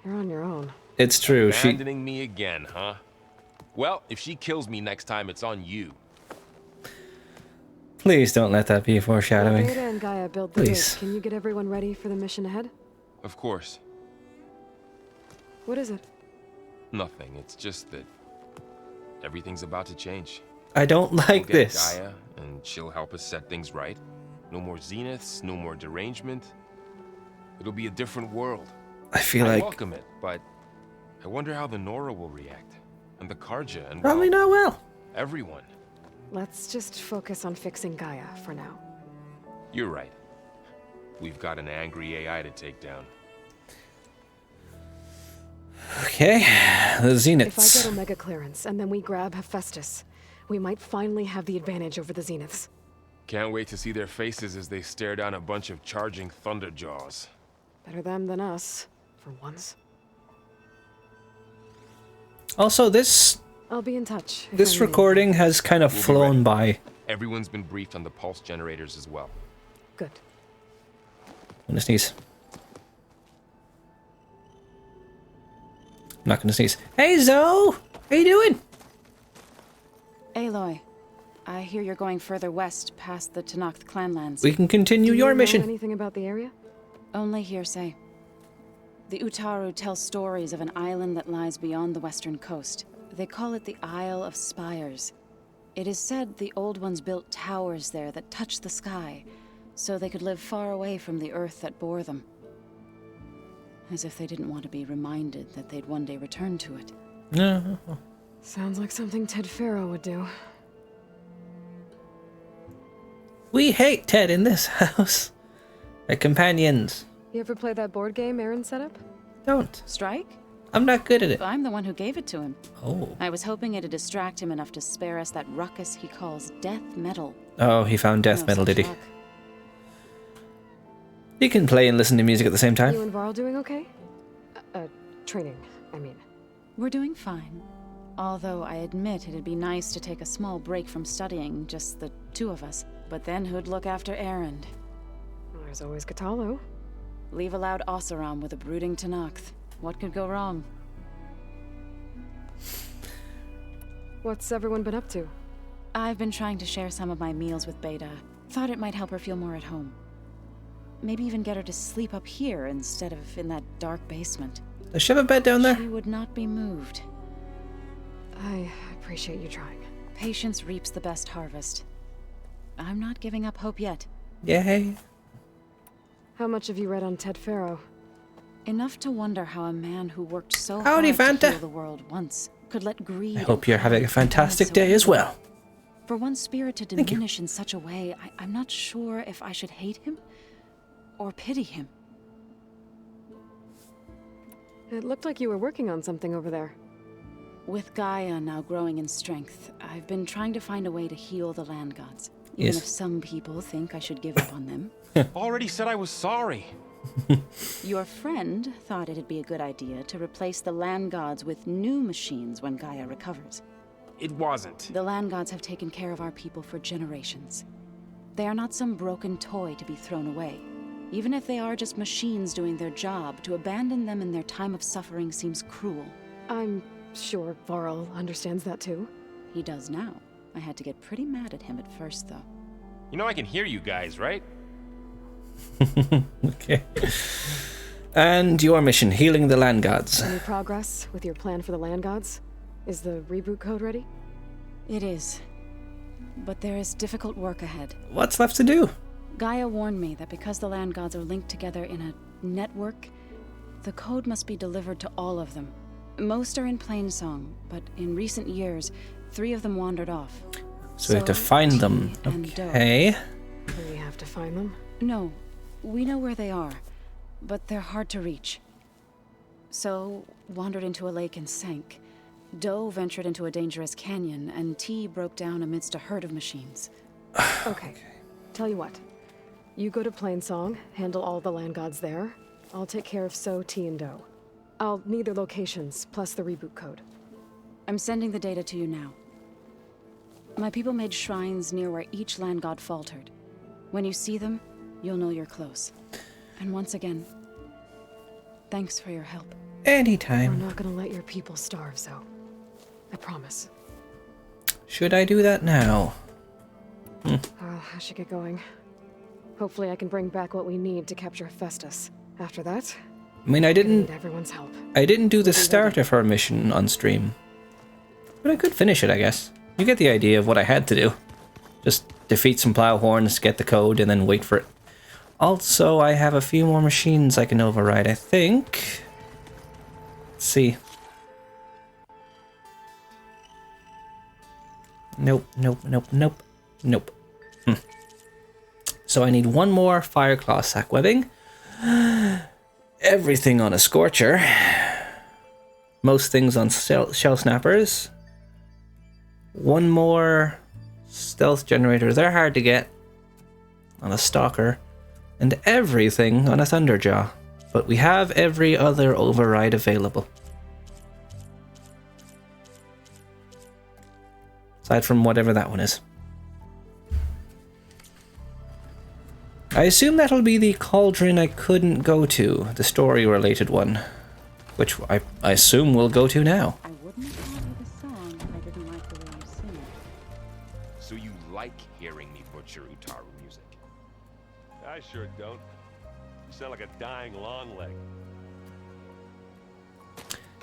You're on your own. It's true. Abandoning me again, huh? Well, if she kills me next time, it's on you. Please don't let that be a foreshadowing. Beta and Gaia build the Please. gate. Can you get everyone ready for the mission ahead? Of course. What is it? Nothing. It's just that everything's about to change. I don't like We'll get this. Gaia, and she'll help us set things right. No more zeniths, no more derangement. It'll be a different world. I feel I like welcome it, but I wonder how the Nora will react, and the Karja, and probably not well. everyone. Let's just focus on fixing Gaia for now. You're right. We've got an angry AI to take down. Okay, the If I Zeniths. get Omega clearance and then we grab Hephaestus, we might finally have the advantage over the Zeniths. Can't wait to see their faces as they stare down a bunch of charging Thunderjaws. Better them than us, for once. Also, this I'll be in touch. if I this need recording has kind of We'll be flown ready. by. Everyone's been briefed on the pulse generators as well. Good. I'm gonna sneeze. I'm not gonna sneeze. Hey Zoe! How you doing? Aloy, I hear you're going further west past the Tenakth clanlands. We can continue Do your you know mission. anything about the area? Only hearsay. The Utaru tell stories of an island that lies beyond the western coast. They call it the Isle of Spires. It is said the Old Ones built towers there that touched the sky, so they could live far away from the earth that bore them. As if they didn't want to be reminded that they'd one day return to it. No. Sounds like something Ted Faro would do. We hate Ted in this house. Our companions. You ever play that board game Aaron set up? Don't. Strike? I'm not good at it. I'm the one who gave it to him. Oh. I was hoping it'd distract him enough to spare us that ruckus he calls death metal. Oh, he found death No metal, such did he? luck. You can play and listen to music at the same You time. and Varl doing okay? Training, I mean. We're doing fine. Although I admit it'd be nice to take a small break from studying, just the two of us. But then who'd look after Erend? Well, there's always Katalo. Leave a loud Oseram with a brooding Tenakth. What could go wrong? What's everyone been up to? I've been trying to share some of my meals with Beta. Thought it might help her feel more at home. Maybe even get her to sleep up here instead of in that dark basement. Does she have a bed down there? She would not be moved. I appreciate you trying. Patience reaps the best harvest. I'm not giving up hope yet. Yay. How much have you read on Ted Faro? Enough to wonder how a man who worked so Howdy, hard to Fanta. heal the world once could let greed. I hope you're having a fantastic day as well. For one's spirit to Thank you. diminish in such a way, I'm not sure if I should hate him or pity him. It looked like you were working on something over there. With Gaia now growing in strength, I've been trying to find a way to heal the land gods. Even Yes. if some people think I should give up on them. Already said I was sorry. Your friend thought it'd be a good idea to replace the land gods with new machines when Gaia recovers. It wasn't. The land gods have taken care of our people for generations. They are not some broken toy to be thrown away. Even if they are just machines doing their job, to abandon them in their time of suffering seems cruel. I'm sure Varl understands that too. He does now. I had to get pretty mad at him at first, though. You know I can hear you guys, right? Okay. And your mission, healing the land gods. Any progress with your plan for the land gods? Is the reboot code ready? It is. But there is difficult work ahead. What's left to do? Gaia warned me that because the land gods are linked together in a network, the code must be delivered to all of them. Most are in Plainsong, but in recent years, 3 of them wandered off. So we have to find them. and Doe. Okay. We have to find them. No, We know where they are, but they're hard to reach. So, wandered into a lake and sank. Doe ventured into a dangerous canyon, and T broke down amidst a herd of machines. Okay. Tell you what. You go to Plainsong, handle all the land gods there. I'll take care of So, T, and Doe. I'll need their locations, plus the reboot code. I'm sending the data to you now. My people made shrines near where each land god faltered. When you see them, you'll know you're close. And once again, thanks for your help. Anytime. We're not gonna let your people starve, Zo. I promise. Should I do that now? I should get going. Hopefully I can bring back what we need to capture Hephaestus. After that, I mean, I didn't... need everyone's help. I didn't do the start of her mission on stream. But I could finish it, I guess. You get the idea of what I had to do. Just defeat some plowhorns, get the code, and then wait for it. Also, I have a few more machines I can override, I think. Let's see. Nope, nope, nope, nope, nope. So I need one more Fireclaw sack webbing. Everything on a Scorcher. Most things on shell snappers. One more stealth generator. They're hard to get on a Stalker. And everything on a Thunderjaw. But we have every other override available. Aside from whatever that one is. I assume that'll be the cauldron I couldn't go to, the story-related one, which I assume we'll go to now. I wouldn't have called you the song if I didn't like the way you sing it. So you like hearing me butcher Utaru music? I sure don't. You sound like a dying long leg.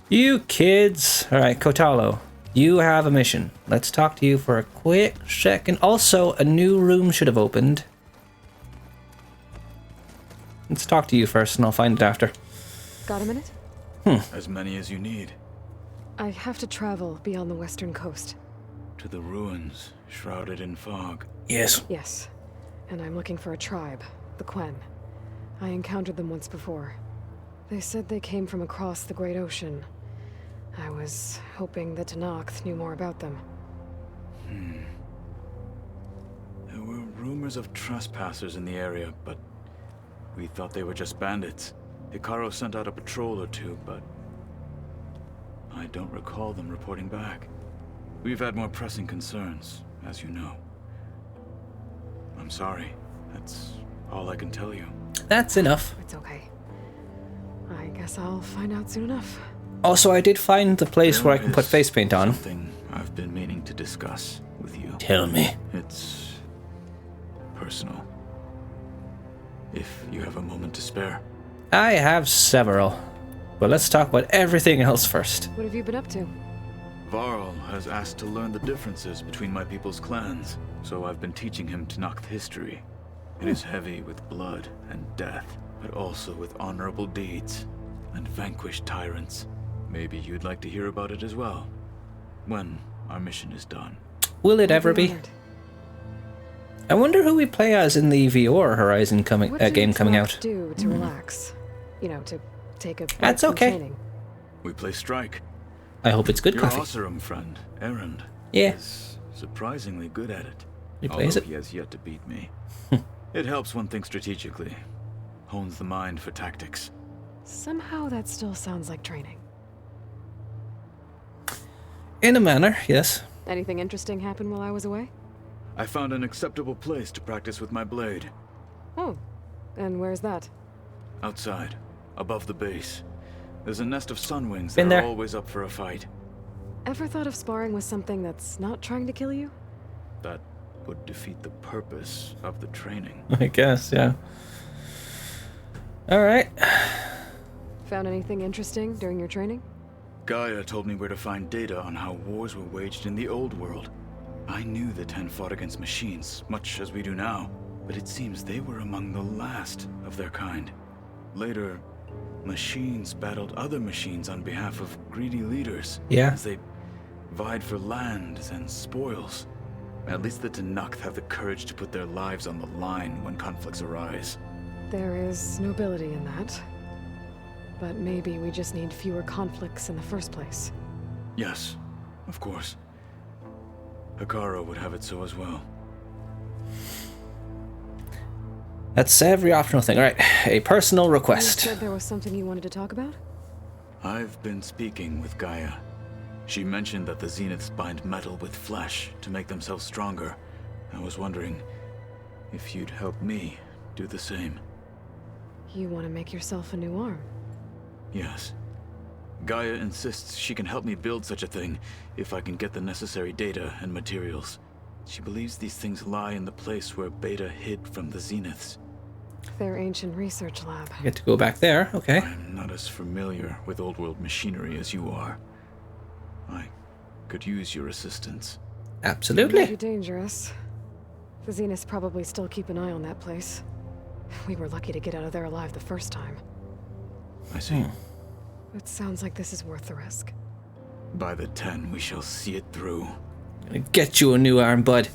You kids! Alright, Kotalo, you have a mission. Let's talk to you for a quick second. Also, a new room should have opened. Let's talk to you first, and I'll find it after. Got a minute? As many as you need. I have to travel beyond the western coast. To the ruins, shrouded in fog. Yes. Yes. And I'm looking for a tribe, the Quen. I encountered them once before. They said they came from across the Great Ocean. I was hoping that Tenakth knew more about them. There were rumors of trespassers in the area, but we thought they were just bandits. Hekarro sent out a patrol or two, but I don't recall them reporting back. We've had more pressing concerns, as you know. I'm sorry. That's all I can tell you. That's enough. It's okay. I guess I'll find out soon enough. Also, I did find the place where I can put face paint on. Something I've been meaning to discuss with you. Tell me. It's personal. If you have a moment to spare. I have several. But let's talk about everything else first. What have you been up to? Varl has asked to learn the differences between my people's clans, so I've been teaching him Tenakth history. It is heavy with blood and death, but also with honorable deeds and vanquished tyrants. Maybe you'd like to hear about it as well, when our mission is done. Will it ever be? I wonder who we play as in the VR Horizon game coming out. What do you do to relax? You know, to take a break That's from okay. training? We play Strike. I hope it's good Your coffee. Oseram friend, Erend, is surprisingly good at it. He plays although it? he has yet to beat me. It helps one think strategically. Hones the mind for tactics. Somehow that still sounds like training. In a manner, yes. Anything interesting happen while I was away? I found an acceptable place to practice with my blade. Oh, and where's that? Outside, above the base. There's a nest of sunwings Been that are there. always up for a fight. Ever thought of sparring with something that's not trying to kill you? That would defeat the purpose of the training. I guess, yeah. Alright. Found anything interesting during your training? Gaia told me where to find data on how wars were waged in the old world. I knew the Ten fought against machines, much as we do now, but it seems they were among the last of their kind. Later, machines battled other machines on behalf of greedy leaders. Yeah. As they vied for lands and spoils. At least the Tenakth have the courage to put their lives on the line when conflicts arise. There is nobility in that. But maybe we just need fewer conflicts in the first place. Yes, of course. Hekarro would have it so as well. That's every optional thing. Alright, a personal You request. said there was something you wanted to talk about? I've been speaking with Gaia. She mentioned that the Zeniths bind metal with flesh to make themselves stronger. I was wondering if you'd help me do the same. You want to make yourself a new arm? Yes. Gaia insists she can help me build such a thing if I can get the necessary data and materials. She believes these things lie in the place where Beta hid from the Zeniths. Their ancient research lab. Get to go back there, okay. I'm not as familiar with old world machinery as you are. I could use your assistance. It Absolutely. might be dangerous. The Zeniths probably still keep an eye on that place. We were lucky to get out of there alive the first time. I see. It sounds like this is worth the risk. By the 10, we shall see it through. Gonna get you a new arm, bud.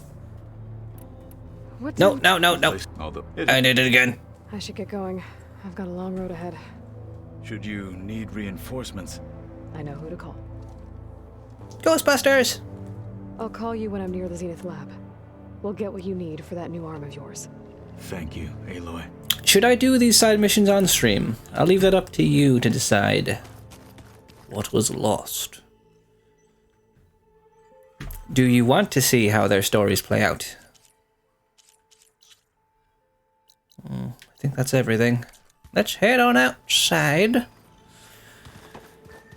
What No, do- no, no, no. I did it again. I should get going. I've got a long road ahead. Should you need reinforcements? I know who to call. Ghostbusters! I'll call you when I'm near the Zenith lab. We'll get what you need for that new arm of yours. Thank you, Aloy. Should I do these side missions on stream? I'll leave that up to you to decide. What was lost? Do you want to see how their stories play out? I think that's everything. Let's head on outside.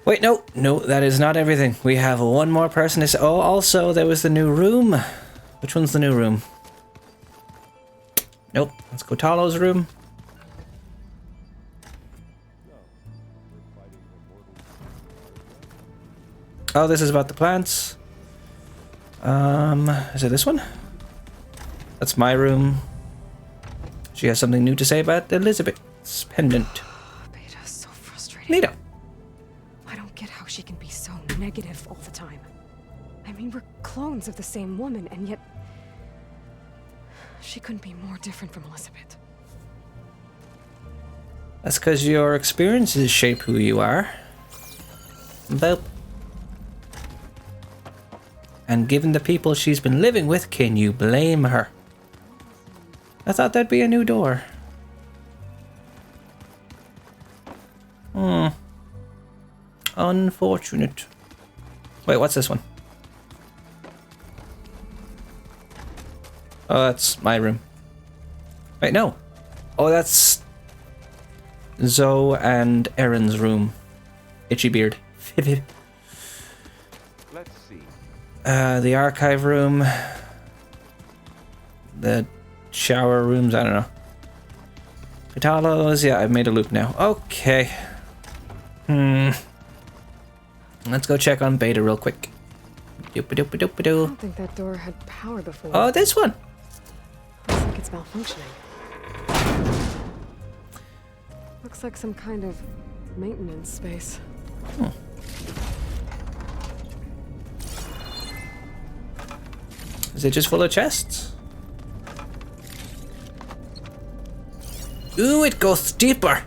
Wait, no, that is not everything. We have one more person to say. Oh, also, there was the new room. Which one's the new room? Nope, let's go Talo's room. Oh, this is about the plants. Is it this one? That's my room. She has something new to say about Elizabeth's pendant. Beta's so frustrating. Nita. I don't get how she can be so negative all the time. I mean, we're clones of the same woman, and yet she couldn't be more different from Elizabeth. That's because your experiences shape who you are. Boop. And given the people she's been living with, can you blame her? I thought that'd be a new door. Unfortunate. Wait, what's this one? Oh, that's my room. Wait, no. Oh, that's Zoe and Erin's room. Itchy beard. Let's see. The archive room. The shower rooms, I don't know. Catalo's, yeah, I've made a loop now. Okay. Let's go check on Beta real quick. I don't think that door had power before. Oh, this one. Looks like it's malfunctioning. Looks like some kind of maintenance space. Is it just full of chests? Ooh, it goes deeper.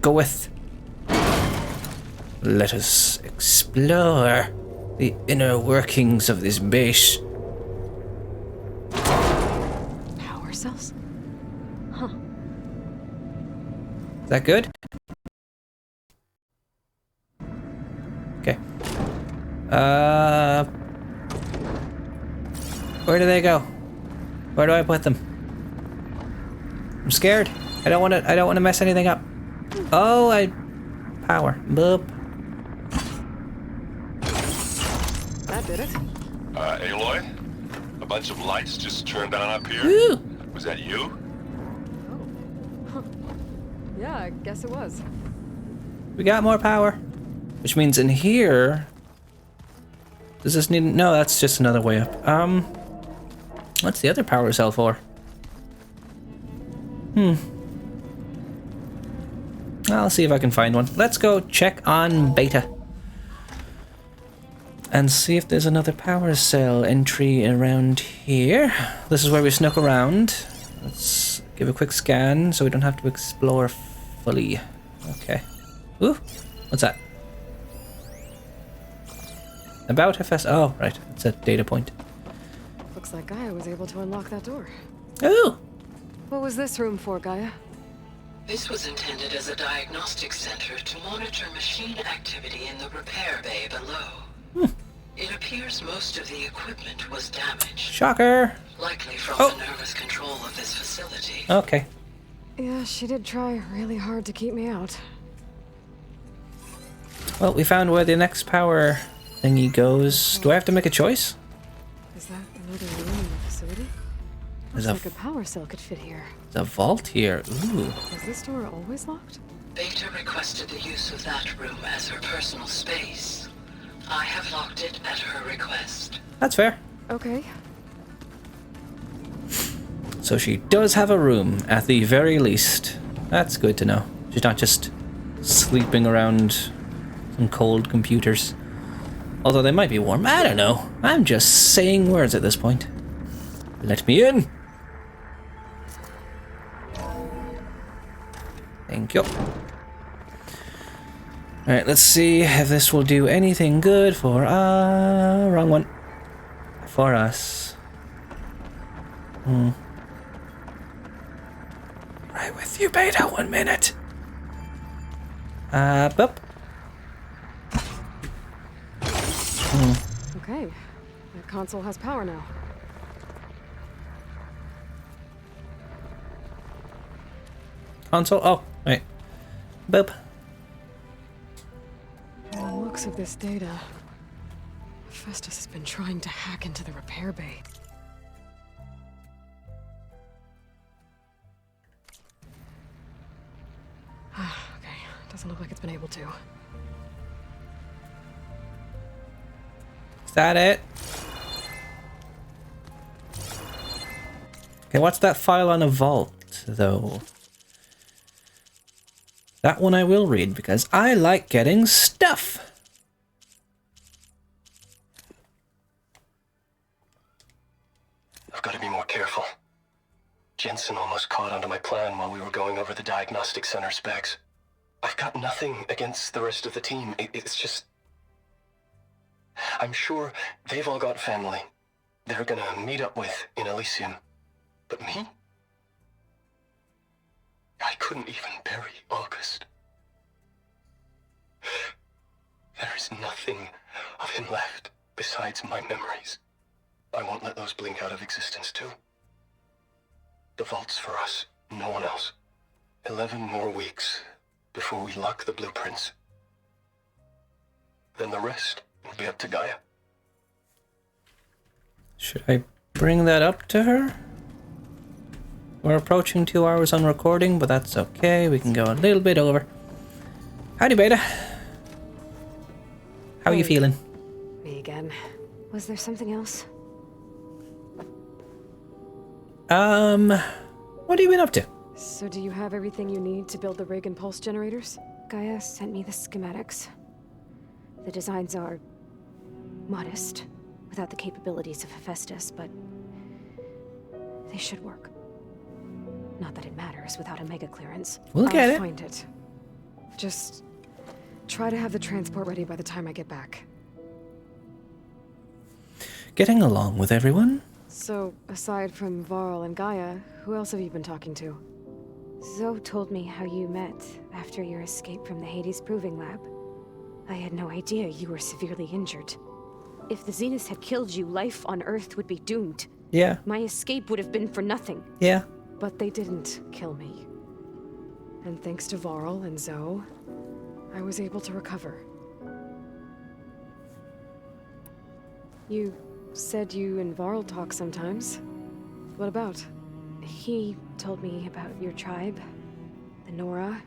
Goeth. Let us explore the inner workings of this base. Power cells? Huh. Is that good? Okay. Where do they go? Where do I put them? I'm scared. I don't want to mess anything up. Oh, power. Boop. That did it. Aloy? A bunch of lights just turned on up here? Woo! Was that you? Yeah, I guess it was. We got more power. Which means in here... Does this need... No, that's just another way up. What's the other power cell for? I'll see if I can find one. Let's go check on Beta. And see if there's another power cell entry around here. This is where we snuck around. Let's Give a quick scan so we don't have to explore fully. Okay. Ooh, what's that? About Hephaestus. Oh, right. It's a data point. Looks like Gaia was able to unlock that door. Oh! What was this room for, Gaia? This was intended as a diagnostic center to monitor machine activity in the repair bay below. It appears most of the equipment was damaged. Shocker! Likely from the nervous control of this facility. Okay. Yeah, she did try really hard to keep me out. Well, we found where the next power thingy goes. Do I have to make a choice? Is that another room in the facility? There's Looks like a power cell could fit here. There's a vault here. Ooh. Is this door always locked? Beta requested the use of that room as her personal space. I have locked it at her request. That's fair. Okay. So she does have a room, at the very least. That's good to know. She's not just sleeping around some cold computers. Although they might be warm. I don't know. I'm just saying words at this point. Let me in. Thank you. Alright, let's see if this will do anything good for wrong one. For us. Right with you, Beta. 1 minute. Boop. Okay. The console has power now. Console? Oh, wait. Boop. From the looks of this data, Festus has been trying to hack into the repair bay. Okay, doesn't look like it's been able to. Is that it? Okay, what's that file on a vault, though? That one I will read, because I like getting stuff. I've got to be more careful. Jensen almost caught onto my plan while we were going over the diagnostic center specs. I've got nothing against the rest of the team. It's just... I'm sure they've all got family they're gonna meet up with in Elysium. But me? I couldn't even bury August. There is nothing of him left besides my memories. I won't let those blink out of existence too. The vault's for us, no one else. 11 more weeks before we lock the blueprints. Then the rest will be up to Gaia. Should I bring that up to her? We're approaching 2 hours on recording, but that's okay. We can go a little bit over. Howdy, Beta. How are you feeling? Me again. Was there something else? What have you been up to? So do you have everything you need to build the rig and pulse generators? Gaia sent me the schematics. The designs are modest, without the capabilities of Hephaestus, but they should work. Not that it matters without a mega clearance. We'll get it. I'll find it. Just try to have the transport ready by the time I get back. Getting along with everyone? So, aside from Varl and Gaia, who else have you been talking to? Zoe told me how you met after your escape from the Hades Proving Lab. I had no idea you were severely injured. If the Zeniths had killed you, life on Earth would be doomed. Yeah. My escape would have been for nothing. Yeah. But they didn't kill me. And thanks to Varl and Zoe, I was able to recover. You said you and Varl talk sometimes. What about? He told me about your tribe, the Nora,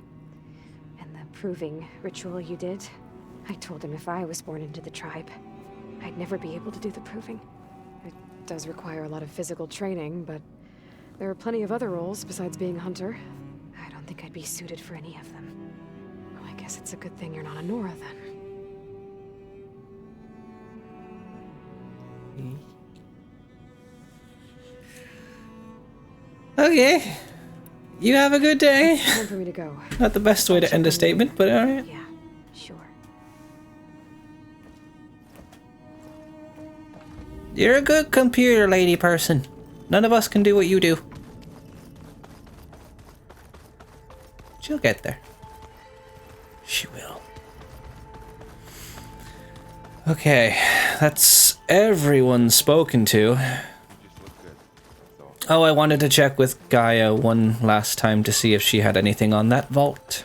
and the proving ritual you did. I told him if I was born into the tribe, I'd never be able to do the proving. It does require a lot of physical training, but there are plenty of other roles besides being a hunter. I don't think I'd be suited for any of them. Well, I guess it's a good thing you're not a Nora then. Okay. You have a good day. It's time for me to go. Not the best way to end a statement, but alright. Yeah, sure. You're a good computer lady person. None of us can do what you do. She'll get there. She will. Okay, that's everyone spoken to. Oh, I wanted to check with Gaia one last time to see if she had anything on that vault.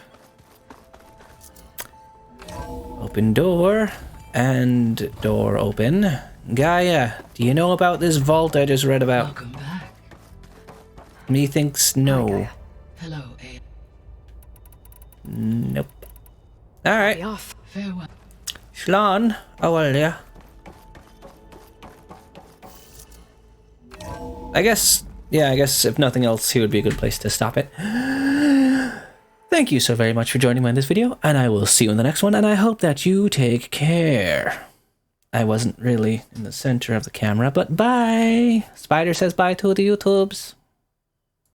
Open door, and door open. Gaia, do you know about this vault I just read about? Welcome back. Methinks no. Hello, A. Nope. Alright. Farewell. Shlon, how are ya? I guess if nothing else, he would be a good place to stop it. Thank you so very much for joining me in this video, and I will see you in the next one, and I hope that you take care. I wasn't really in the center of the camera, but bye! Spider says bye to the YouTubes.